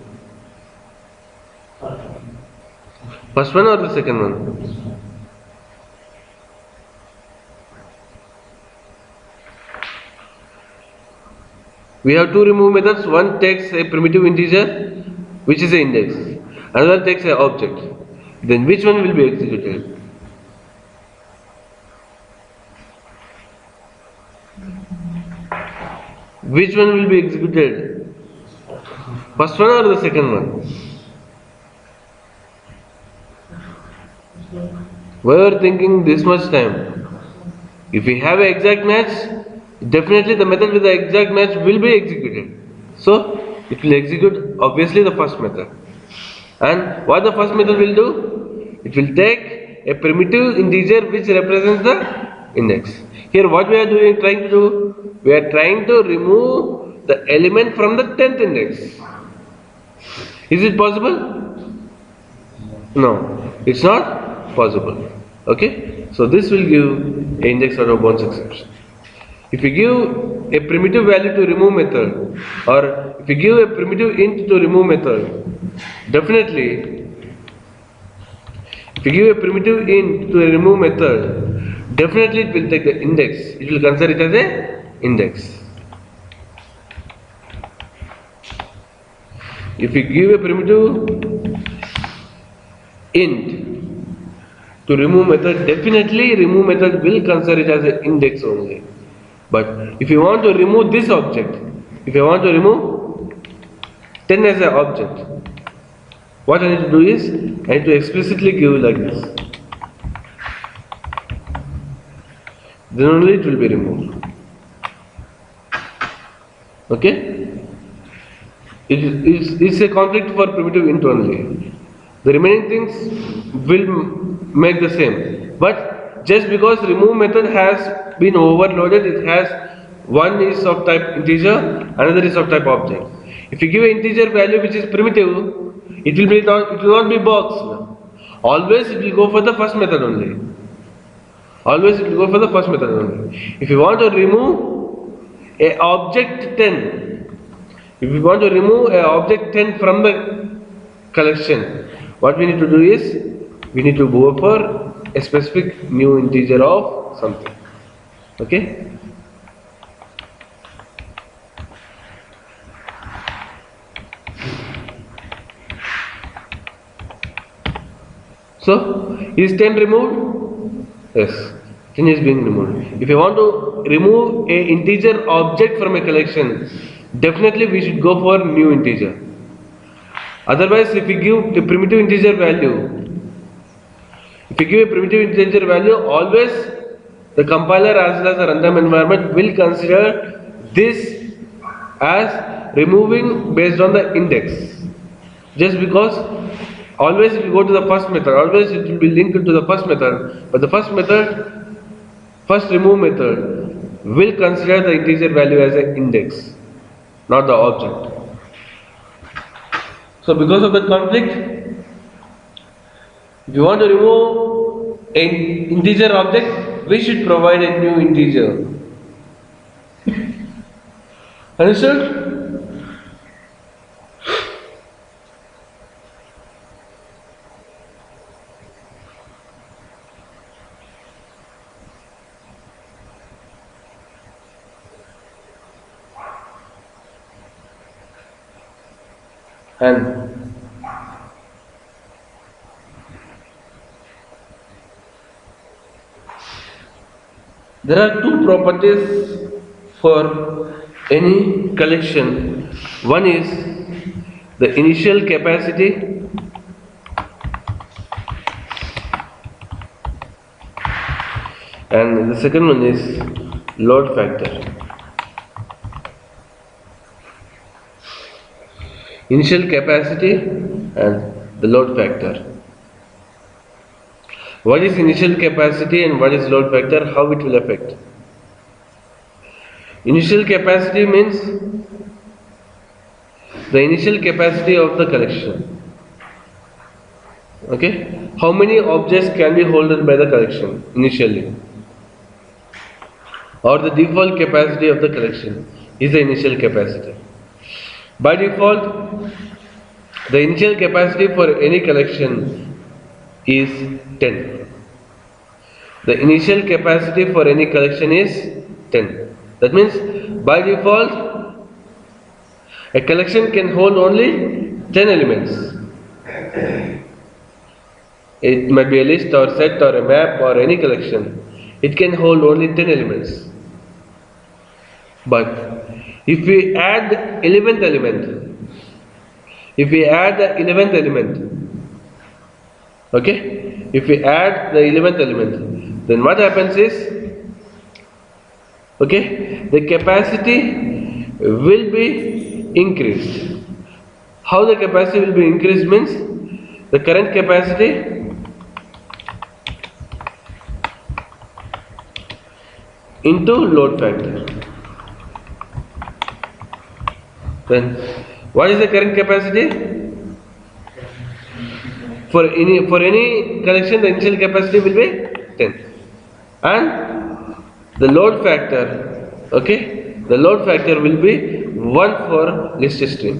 First one or the second one? We have two remove methods. One takes a primitive integer, which is an index. Another takes an object. Then which one will be executed? Which one will be executed? First one or the second one? Why are you thinking this much time? If we have an exact match, definitely the method with the exact match will be executed. So it will execute obviously the first method. And what the first method will do? It will take a primitive integer which represents the index. Here what we are trying to do? We are trying to remove the element from the 10th index. Is it possible? No, it's not possible. Okay, so this will give an index out of bounds exception. If you give a primitive value to remove method, or if you give a primitive int to remove method, definitely if you give a primitive int to a remove method, definitely it will take the index. It will consider it as a index. If you give a primitive int to remove method, definitely remove method will consider it as an index only. But if you want to remove this object, if you want to remove 10 as an object, what I need to do is, I need to explicitly give like this. Then only it will be removed. Okay? It's a conflict for primitive int only. The remaining things will make the same. But just because remove method has been overloaded, it has one is of type integer, another is of type object. If you give an integer value which is primitive, it will not be boxed. Always it will go for the first method only. Always it will go for the first method only. If you want to remove a object 10, if you want to remove a object 10 from the collection, what we need to do is we need to go for a specific new integer of something. Okay? So, is 10 removed? Yes, 10 is being removed. If you want to remove a integer object from a collection, definitely we should go for new integer. Otherwise, if we give a primitive integer value, always the compiler as well as the runtime environment will consider this as removing based on the index. Just because always it will go to the first method, always it will be linked to the first method, but the first remove method will consider the integer value as an index, not the object. So because of the conflict, if you want to remove an integer object, we should provide a new integer. Understood? And there are two properties for any collection. One is the initial capacity and the second one is load factor. Initial capacity and the load factor. What is initial capacity and what is load factor? How it will affect? Initial capacity means the initial capacity of the collection. Okay? How many objects can be held by the collection initially? Or the default capacity of the collection is the initial capacity. By default, the initial capacity for any collection is 10. The initial capacity for any collection is 10. That means by default, a collection can hold only 10 elements. It might be a list or set or a map or any collection. It can hold only 10 elements. But if we add the 11th element, okay? If we add the 11th element, then what happens is, okay, the capacity will be increased. How the capacity will be increased means the current capacity into load factor. Then what is the current capacity? For any collection, the initial capacity will be 10. And the load factor, okay, the load factor will be 1 for list string.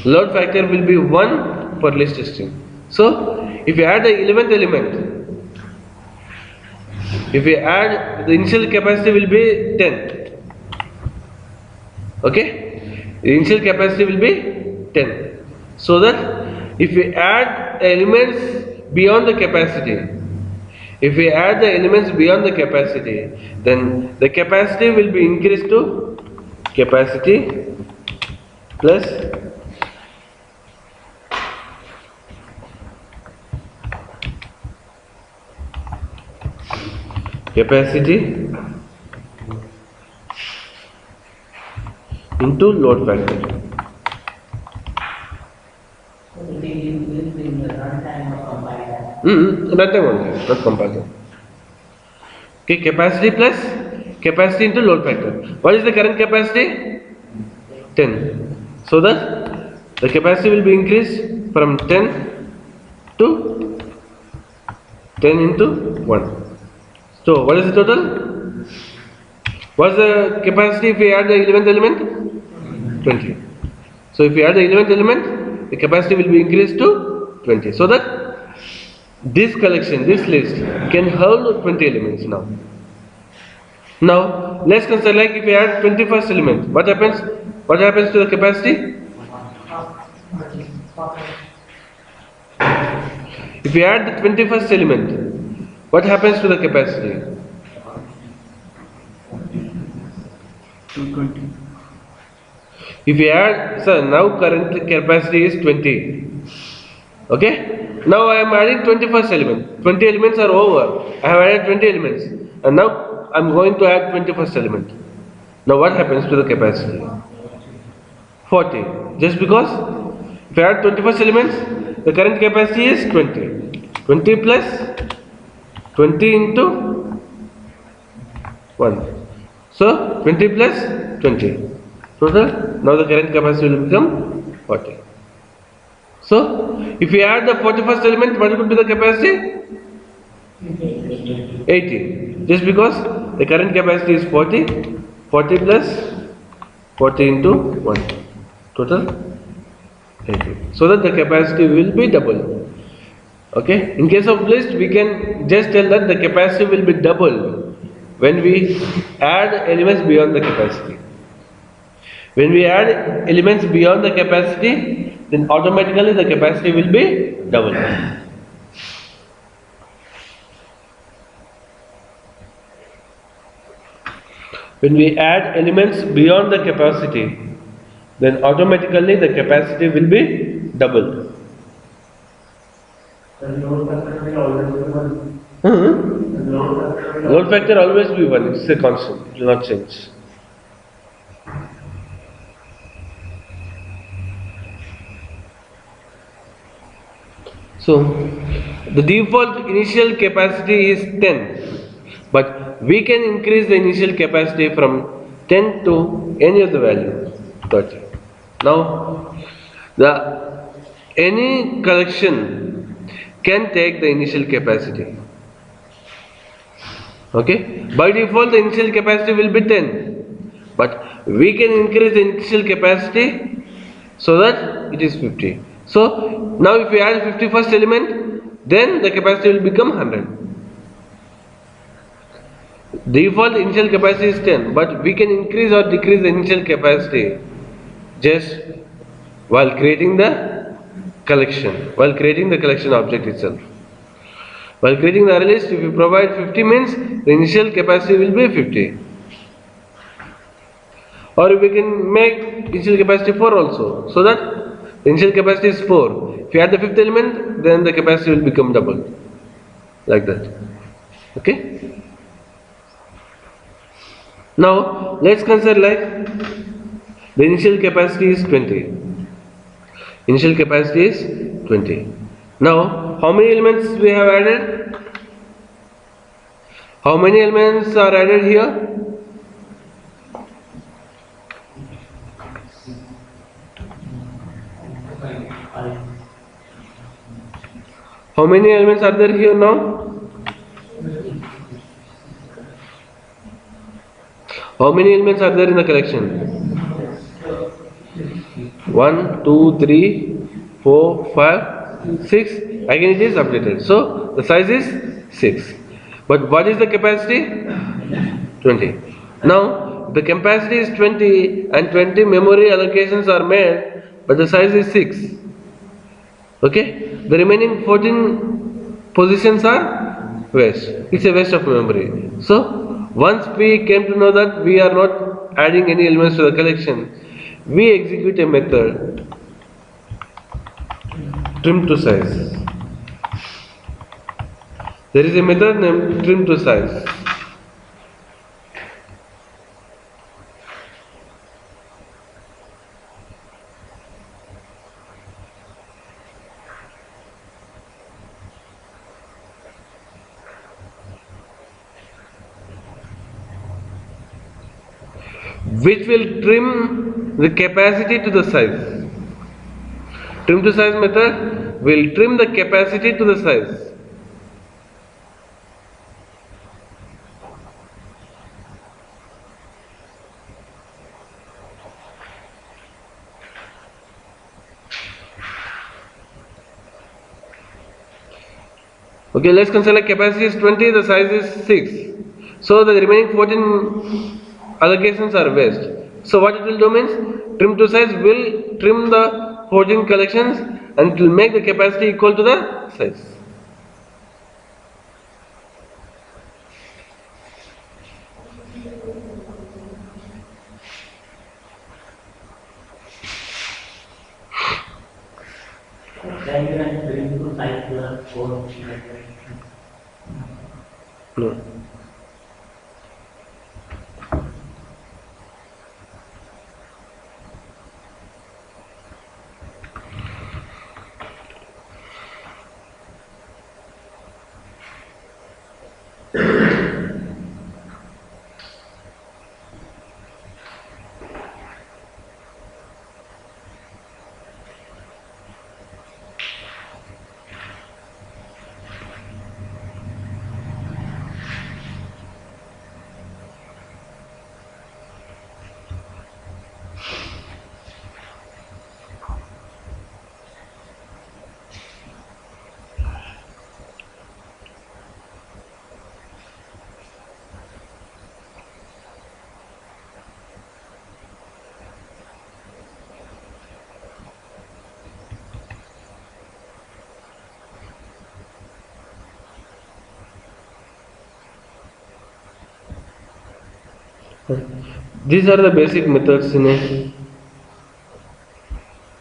Load factor will be 1 for list string. So, if you add the 11th element, if we add, the initial capacity will be 10. Okay? The initial capacity will be 10. So that if we add elements beyond the capacity, then the capacity will be increased to capacity plus capacity into load factor. Runtime only, not compiler. Okay, capacity plus capacity into load factor. What is the current capacity? 10. So that the capacity will be increased from 10 to 10 into 1. So what is the total? What's the capacity if we add the 11th element? 20. So if we add the 11th element, the capacity will be increased to 20. So that this collection, this list can hold 20 elements now. Now let's consider, like, if we add 21st element, what happens? What happens to the capacity? If we add the 21st element, what happens to the capacity? 220. If we add, so now current capacity is 20. Okay? Now I am adding 21st element. 20 elements are over. I have added 20 elements. And now I am going to add 21st element. Now what happens to the capacity? 40. Just because if I add 21st elements, the current capacity is 20. 20 plus 20 into 1. So 20 plus 20. Total. Now the current capacity will become 40. So if we add the 41st element, what could be the capacity? 80. Just because the current capacity is 40. 40 plus 40 into 1. Total 80. So that the capacity will be double. Okay. In case of list, we can just tell that the capacity will be double when we add elements beyond the capacity. When we add elements beyond the capacity, then automatically the capacity will be double. When we add elements beyond the capacity, then automatically the capacity will be doubled. Load factor always be 1, it's a constant, it will not change. So the default initial capacity is 10, but we can increase the initial capacity from 10 to any other value, 30. Now any collection can take the initial capacity. Okay, by default the initial capacity will be 10, but we can increase the initial capacity so that it is 50. So now if we add 51st element, then the capacity will become 100. Default initial capacity is 10, but we can increase or decrease the initial capacity just while creating the collection, object itself. While creating the array list, if you provide 50 means the initial capacity will be 50. Or we can make initial capacity 4 also, so that the initial capacity is 4. If you add the 5th element, then the capacity will become double. Like that. Okay? Now, let's consider, like, the initial capacity is 20. Initial capacity is 20. Now, how many elements we have added? How many elements are added here? How many elements are there here now? How many elements are there in the collection? 1, 2, 3, 4, 5, 6. Again it is updated. So the size is 6. But what is the capacity? 20. Now the capacity is 20 and 20 memory allocations are made, but the size is 6. Okay? The remaining 14 positions are waste. It's a waste of memory. So once we came to know that we are not adding any elements to the collection, we execute a method trim to size. There is a method named trim to size. Which will trim the capacity to the size. Trim to size method will trim the capacity to the size. Okay, let's consider capacity is 20, the size is 6. So the remaining 14 allocations are waste. So what it will do means, trim to size will trim the 14 collections and it will make the capacity equal to the size. No. These are the basic methods in a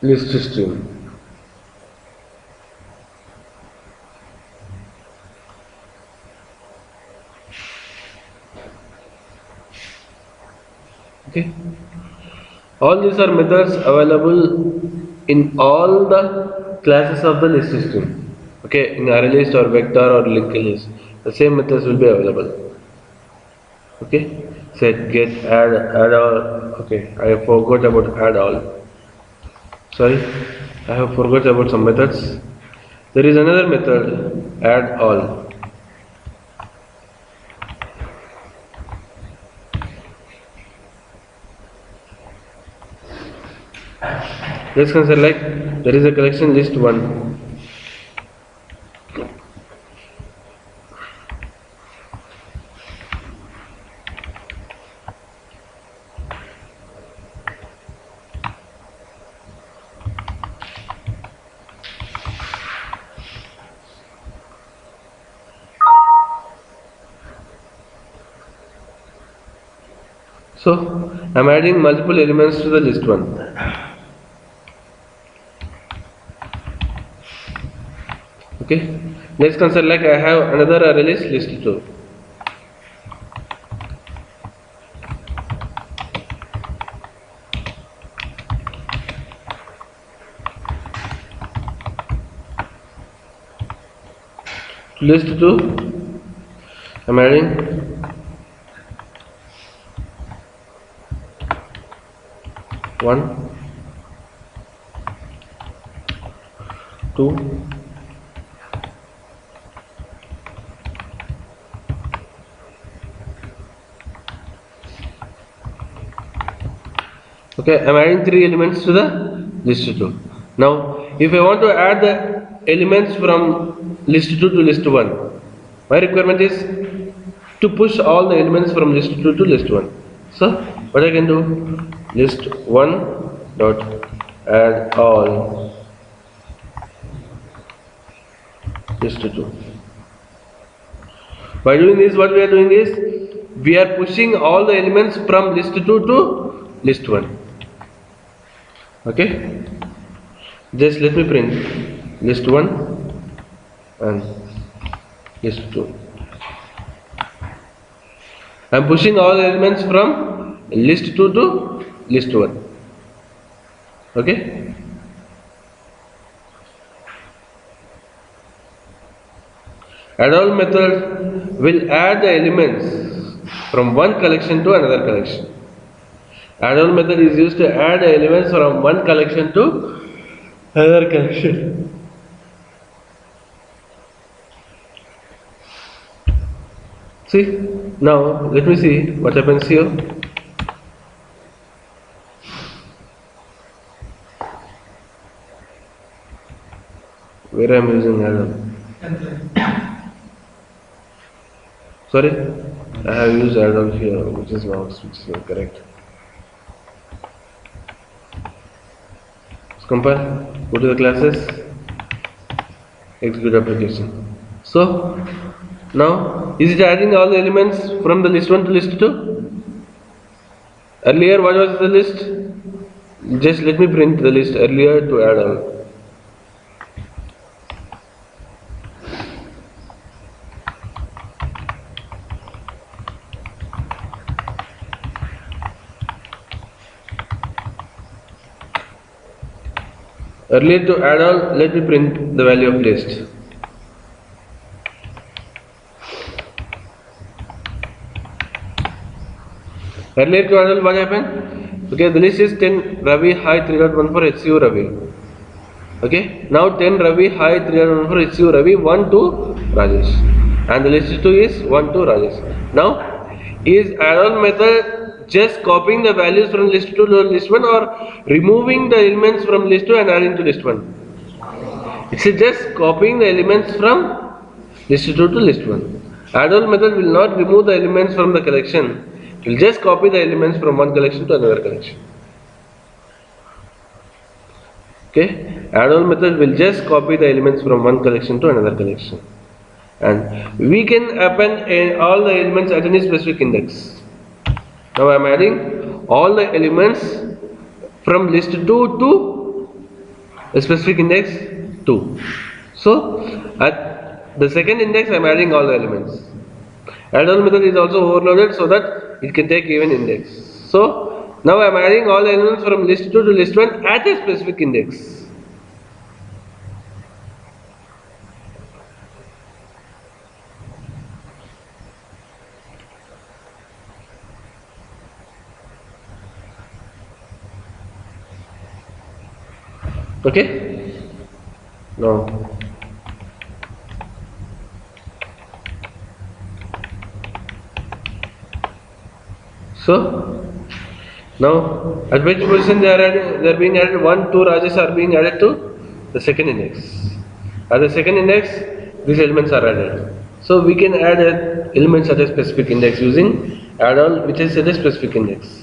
list system. Okay. All these are methods available in all the classes of the list system. Okay, in array list or vector or linked list, the same methods will be available. Okay, set, get, add all. Okay, I forgot about add all. Sorry, I have forgot about some methods. There is another method, add all. Let's consider like there is a collection list 1. So I'm adding multiple elements to the list 1. Okay, let's consider like I have another array list 2. To list 2, I'm adding 1, 2, okay, I'm adding 3 elements to the list 2. Now, if I want to add the elements from list 2 to list 1, my requirement is to push all the elements from list 2 to list 1. So, what I can do, list 1 dot add all list 2. By doing this, what we are doing is, we are pushing all the elements from list 2 to list 1. Okay, just let me print list 1 and list 2. I am pushing all elements from list 2 to list 1. Okay, add all method will add the elements from one collection to another collection. Add all method is used to add elements from one collection to Another connection. See, now let me see what happens here. Where I am using add-on. Sorry, I have used add-on here, which is not correct. Let's compile, go to the classes, execute application. So, now, is it adding all the elements from the list 1 to list 2? Earlier, what was the list? Just let me print the list earlier to add all. Earlier to add all, let me print the value of list. Earlier to add all, what happened? Okay, the list is 10 Ravi, hi 3.14 HCU Ravi. Okay, now 10 Ravi, hi 3.14 HCU Ravi, 1 to Rajesh. And the list 2 is 1 to Rajesh. Now, is add all method just copying the values from list 2 to list 1 or removing the elements from list 2 and adding to list 1? It's just copying the elements from list 2 to list 1. Add all method will not remove the elements from the collection. It will just copy the elements from one collection to another collection. Okay? Add all method will just copy the elements from one collection to another collection. And we can append all the elements at any specific index. Now I am adding all the elements from list 2 to a specific index 2. So at the second index I am adding all the elements. Add all method is also overloaded so that it can take even index. So now I am adding all the elements from list 2 to list 1 at a specific index. Okay? Now so now at which position they are being added? 1, 2 Rajesh are being added to the second index. At the second index, these elements are added. So we can add elements at a specific index using add all which is at a specific index.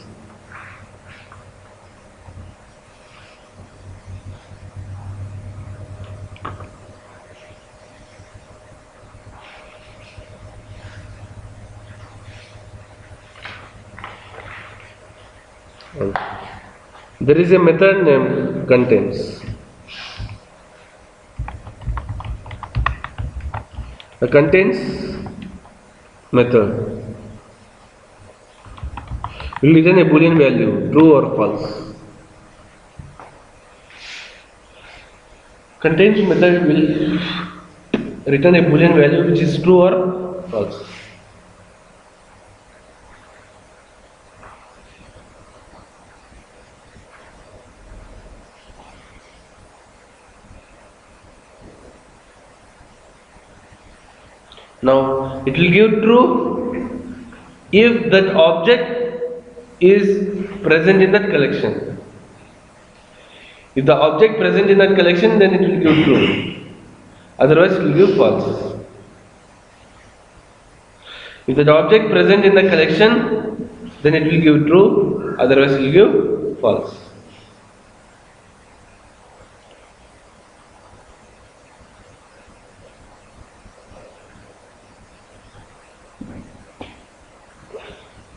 There is a method named contains. A contains method will return a boolean value, true or false. Contains method will return a boolean value which is true or false. Now it will give true if that object is present in that collection. If the object present in that collection, then it will give true. Otherwise it will give false. If that object present in the collection, then it will give true, otherwise it will give false.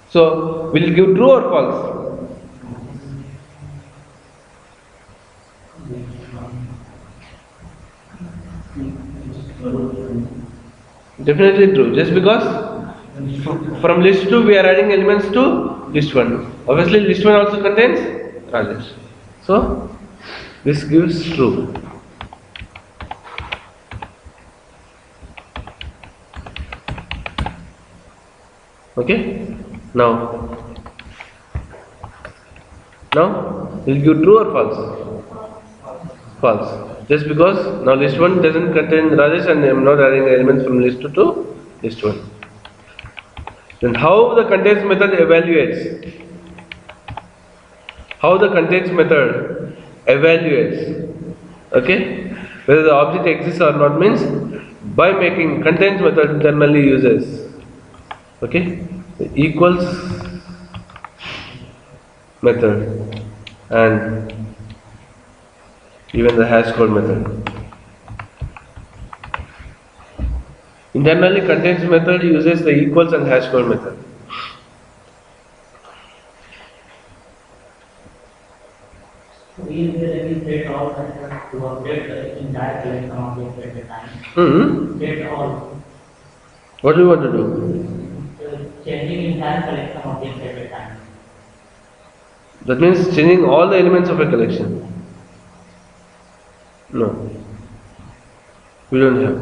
So, will it give true or false? Definitely true, just because from list 2 we are adding elements to list 1. Obviously list 1 also contains Rajesh. So, this gives true. Okay? Now will give true or false? False. Just because now list 1 doesn't contain Rajesh and I am not adding elements from list 2 to list 1. Then how the contains method evaluates? How the contains method evaluates? Okay? Whether the object exists or not means by making contains method internally uses. Okay? The equals method and even the hash code method. Internally contains method uses the equals and hash code method. Is there any thread all that to update the entire collection object at a time? Thread all. What do you want to do? Changing entire collection object at a time. That means changing all the elements of a collection. No. We don't have.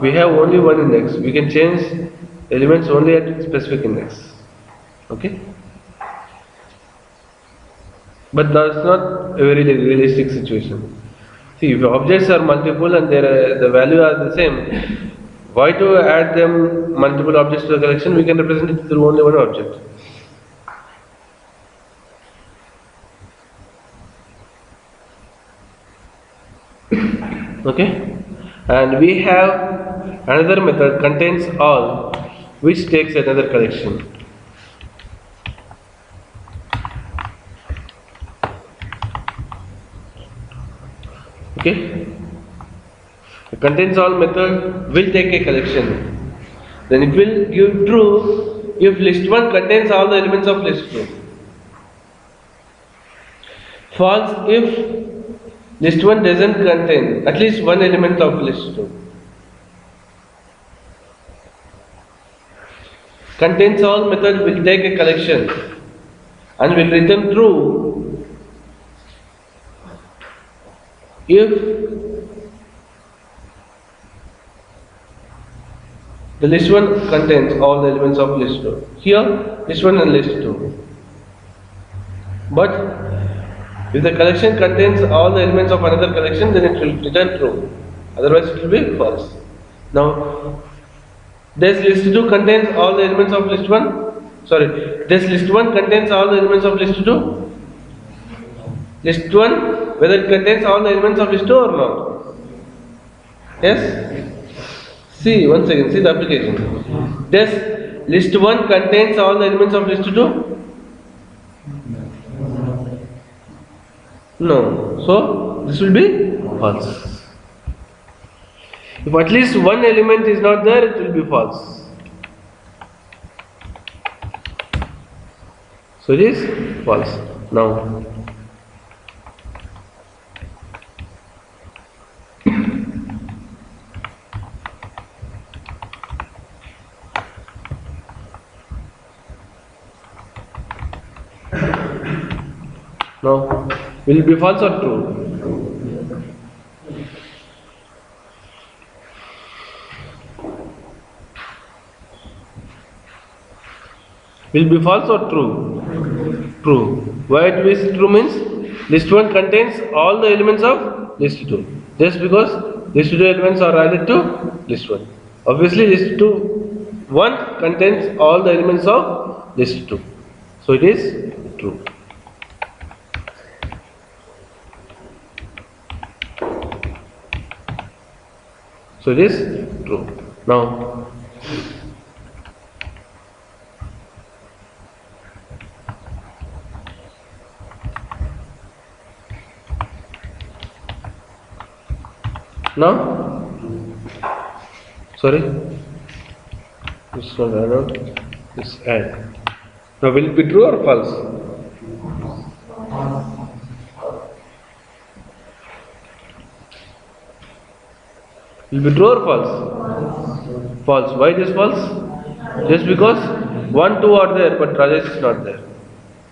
We have only one index. We can change elements only at specific index. Okay? But that's not a very realistic situation. See, if objects are multiple and the value are the same, why to add them multiple objects to the collection? We can represent it through only one object. Okay? And we have another method contains all, which takes another collection. Okay? The contains all method will take a collection. Then it will give true if list 1 contains all the elements of list 2. False if list 1 doesn't contain at least one element of list 2. Contains all method will take a collection and will return true if the list 1 contains all the elements of list 2. Here, list 1 and list 2. But if the collection contains all the elements of another collection, then it will return true. Otherwise, it will be false. Now, does list 2 contains all the elements of list 1? Sorry, does list 1 contains all the elements of list 2? List 1, whether it contains all the elements of list 2 or not? Yes? See, once again, see the application. Does list 1 contains all the elements of list 2? No. So, this will be false. If at least one element is not there, it will be false. So, it is false. Now, now, will it be false or true? Will be false or true? True. Why it is true means list 1 contains all the elements of list 2. Just because list 2 elements are added to list 1. Obviously list 2 1 contains all the elements of list 2. So it is true. So it is true. Now, sorry, this one add out, this add. Now will it be true or false? Will be true or false? False. Why it is false? Just because 1, 2 are there, but Rajesh is not there.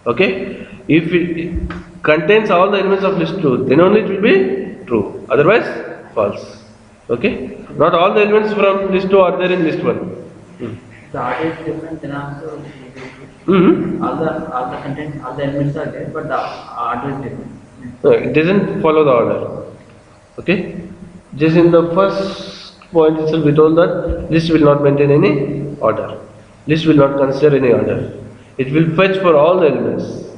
Okay? If it contains all the elements of list 2, then only it will be true. Otherwise, false. Okay? Not all the elements from list 2 are there in list 1. The order is different, then also Mm-hmm. all the content, all the elements are there, but the order is different. No, it doesn't follow the order. Okay? Just in the first point itself, we told that list will not maintain any order. List will not consider any order. It will fetch for all the elements.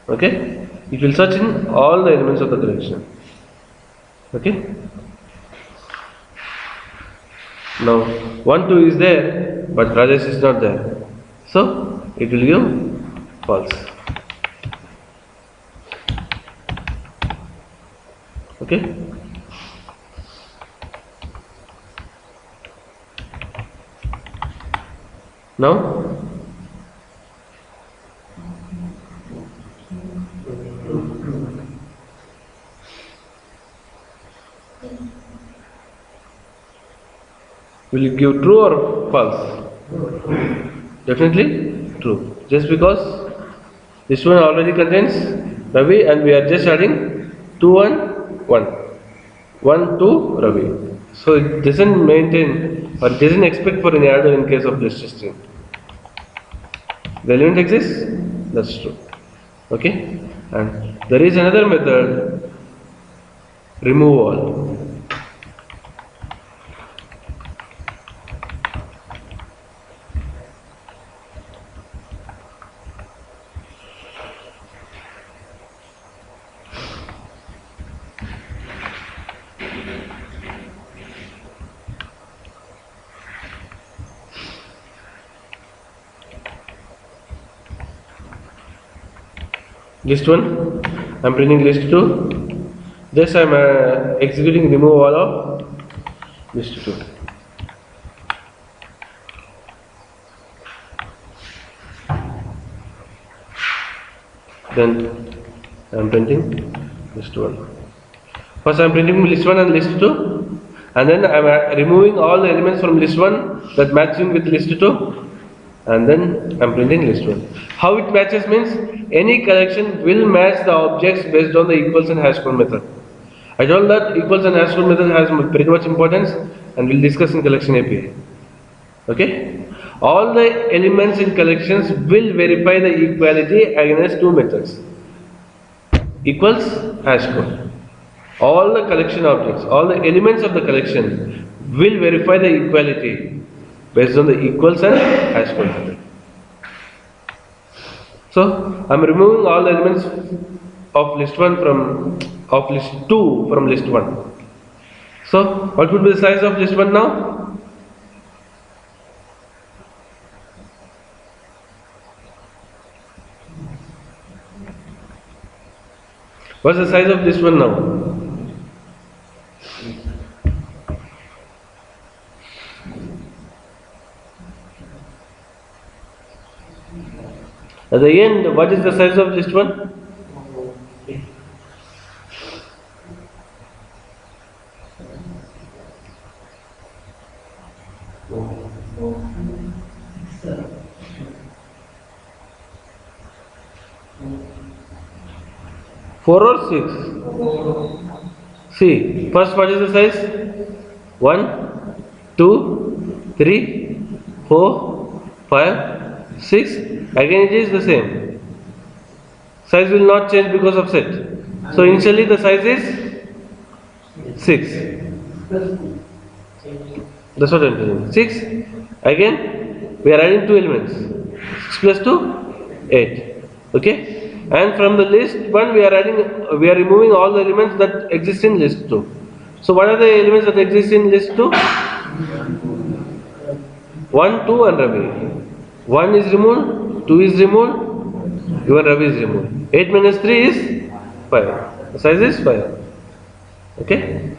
Okay? It will search in all the elements of the collection. Okay? Now, 1, 2 is there, but Rajesh is not there. So, it will give false. Okay? Now, will it give true or false? Definitely true. Just because this one already contains Ravi and we are just adding 2 and 1. 1, 2, Ravi. So it doesn't maintain or doesn't expect for any order in case of list string. The element exists? That's true. Okay? And there is another method, remove all. List 1, I'm printing list 2. Just I'm executing remove all of list 2. Then I'm printing list 1. First I'm printing list 1 and list 2, and then I'm removing all the elements from list 1 that matching with list 2, and then I'm printing list 1. How it matches means any collection will match the objects based on the equals and hash code method. I told that equals and hash code method has pretty much importance and we'll discuss in collection API. Okay? All the elements in collections will verify the equality against two methods. Equals hash code. All the collection objects, all the elements of the collection will verify the equality based on the equals and hash code method. So I'm removing all the elements of list 1 of list 2 from list 1. So what would be the size of list 1 now? What's the size of list 1 now? At the end, what is the size of list 1? Four or six? See, first what is the size? 1, 2, 3, 4, 5, 6. Again it is the same. Size will not change because of set. So initially the size is 6. That's what I am telling. 6. Again we are adding 2 elements. 6 plus 2, 8. Okay? And from the list 1 we are removing all the elements that exist in list 2. So what are the elements that exist in list 2? 1, 2 and Ravi. 1 is removed, 2 is removed, your Ravi is removed. 8 minus 3 is 5. The size is 5. Okay?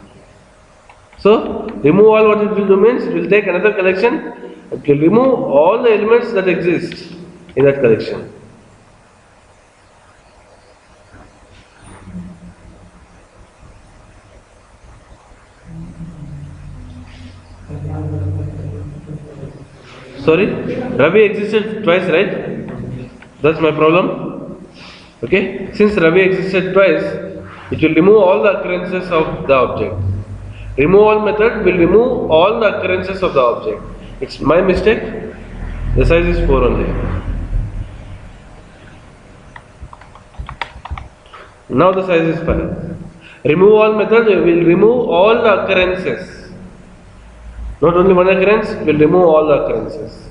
So remove all, what it will do means it will take another collection, it will remove all the elements that exist in that collection. Sorry, Ravi existed twice, right? That's my problem. Okay, since Ravi existed twice, it will remove all the occurrences of the object. Remove all method will remove all the occurrences of the object. It's my mistake. The size is 4 only. Now the size is 5. Remove all method will remove all the occurrences. Not only one occurrence, will remove all the occurrences.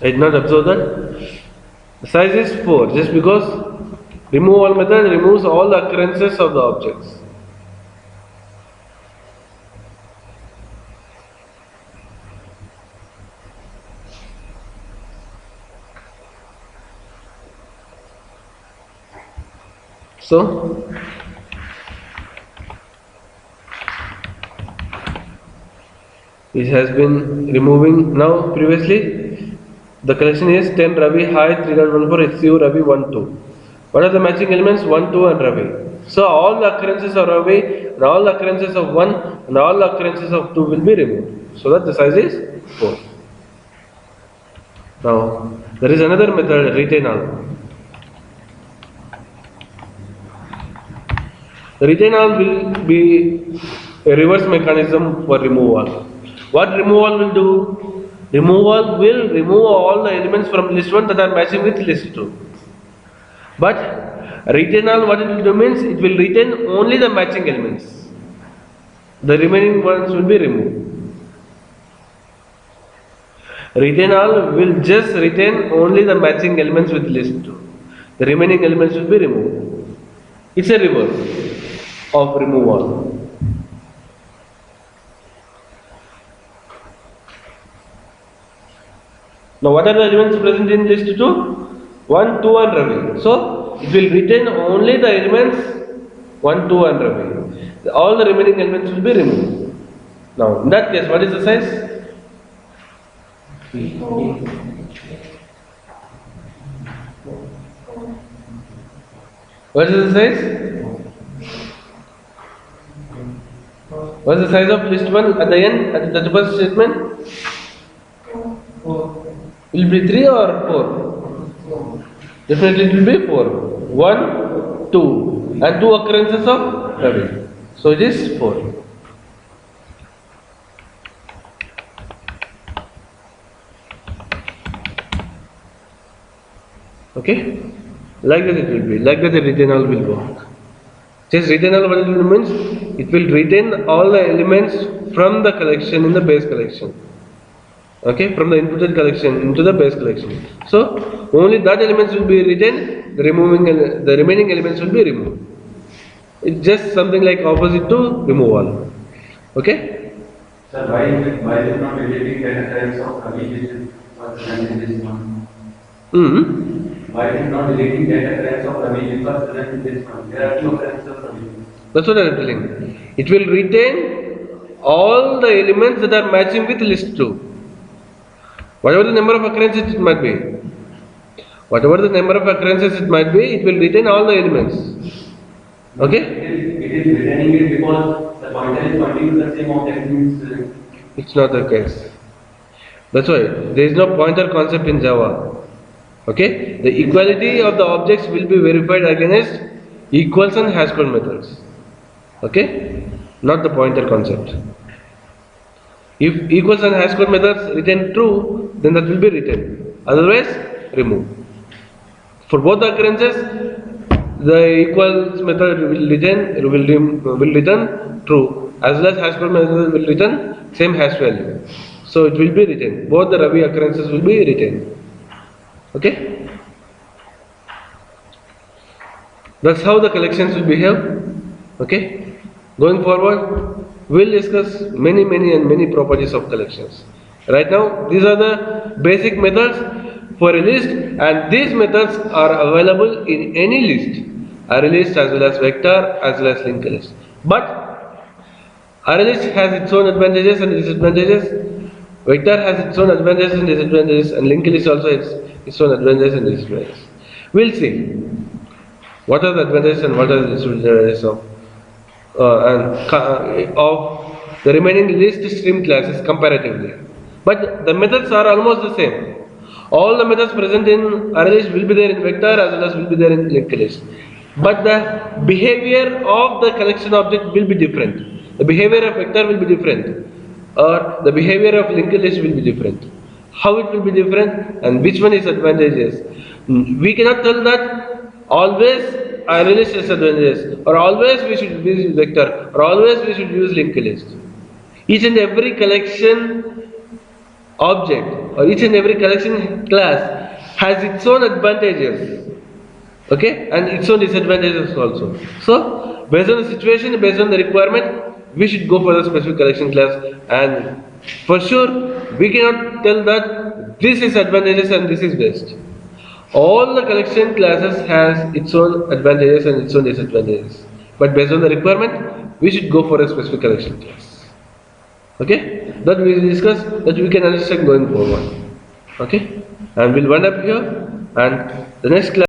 I did not observe that. The size is 4 just because remove all method removes all the occurrences of the objects. So, it has been removing now previously. The collection is 10 Ravi, high 3.14, HCU Ravi 1, 2. What are the matching elements? 1, 2 and Ravi. So all the occurrences of Ravi and all the occurrences of 1 and all the occurrences of 2 will be removed. So that the size is 4. Now, there is another method, retain all. Retain all will be a reverse mechanism for removal. What removal will do? Removal will remove all the elements from list 1 that are matching with list 2. But retain all, what it will do means it will retain only the matching elements. The remaining ones will be removed. Retain all will just retain only the matching elements with list 2. The remaining elements will be removed. It's a reverse of removal. Now what are the elements present in list 2? 1, 2 and Ravi. So it will retain only the elements 1, 2 and Ravi. All the remaining elements will be removed. Now in that case, what is the size? What is the size? What is the size of list 1 at the end, at the first statement? Will be 3 or 4? Definitely it will be 4. 1, 2 and 2 occurrences of Ravi. So it is 4. Okay? Like that it will be. Like that the retain all will work. Just retain all, what it will means? It will retain all the elements from the collection in the base collection. Okay, from the inputted collection into the base collection. So only that elements will be retained, the remaining elements will be removed. It's just something like opposite to removal. Okay? Sir, why is it not deleting the occurrence of Ravi list first and in this one? Why is it not deleting the occurrence of Ravi first and in this one? There are 2 occurrences of Ravi. That's what I am telling. It will retain all the elements that are matching with list 2. Whatever the number of occurrences it might be. Whatever the number of occurrences it might be, it will retain all the elements. Okay? It is retaining it because the pointer is pointing to the same object means. It's not the case. That's why there is no pointer concept in Java. Okay? The equality of the objects will be verified against equals and hash code methods. Okay? Not the pointer concept. If equals and hash code methods retain true, then that will be retained. Otherwise, remove. For both the occurrences, the equals method will return true, as well as hash code method will return same hash value. So it will be retained. Both the Ravi occurrences will be retained. Okay? That's how the collections will behave. Okay? Going forward, we'll discuss many properties of collections. Right now, these are the basic methods for a list, and these methods are available in any list, array list as well as vector as well as linked list. But array list has its own advantages and disadvantages. Vector has its own advantages and disadvantages, and linked list also has its own advantages and disadvantages. We'll see what are the advantages and what are the disadvantages of the remaining list stream classes comparatively. But the methods are almost the same. All the methods present in array list will be there in vector as well as will be there in linked list. But the behavior of the collection object will be different. The behavior of vector will be different, or the behavior of linked list will be different. How it will be different and which one is advantageous? We cannot tell that always I release disadvantages, or always we should use vector, or always we should use linked list. Each and every collection object or each and every collection class has its own advantages, okay, and its own disadvantages also. So based on the situation, based on the requirement, we should go for the specific collection class, and for sure we cannot tell that this is advantages and this is best. All the collection classes has its own advantages and its own disadvantages, but based on the requirement we should go for a specific collection class. Okay, that we will discuss, that we can understand going forward. Okay, and we'll wind up here, and the next class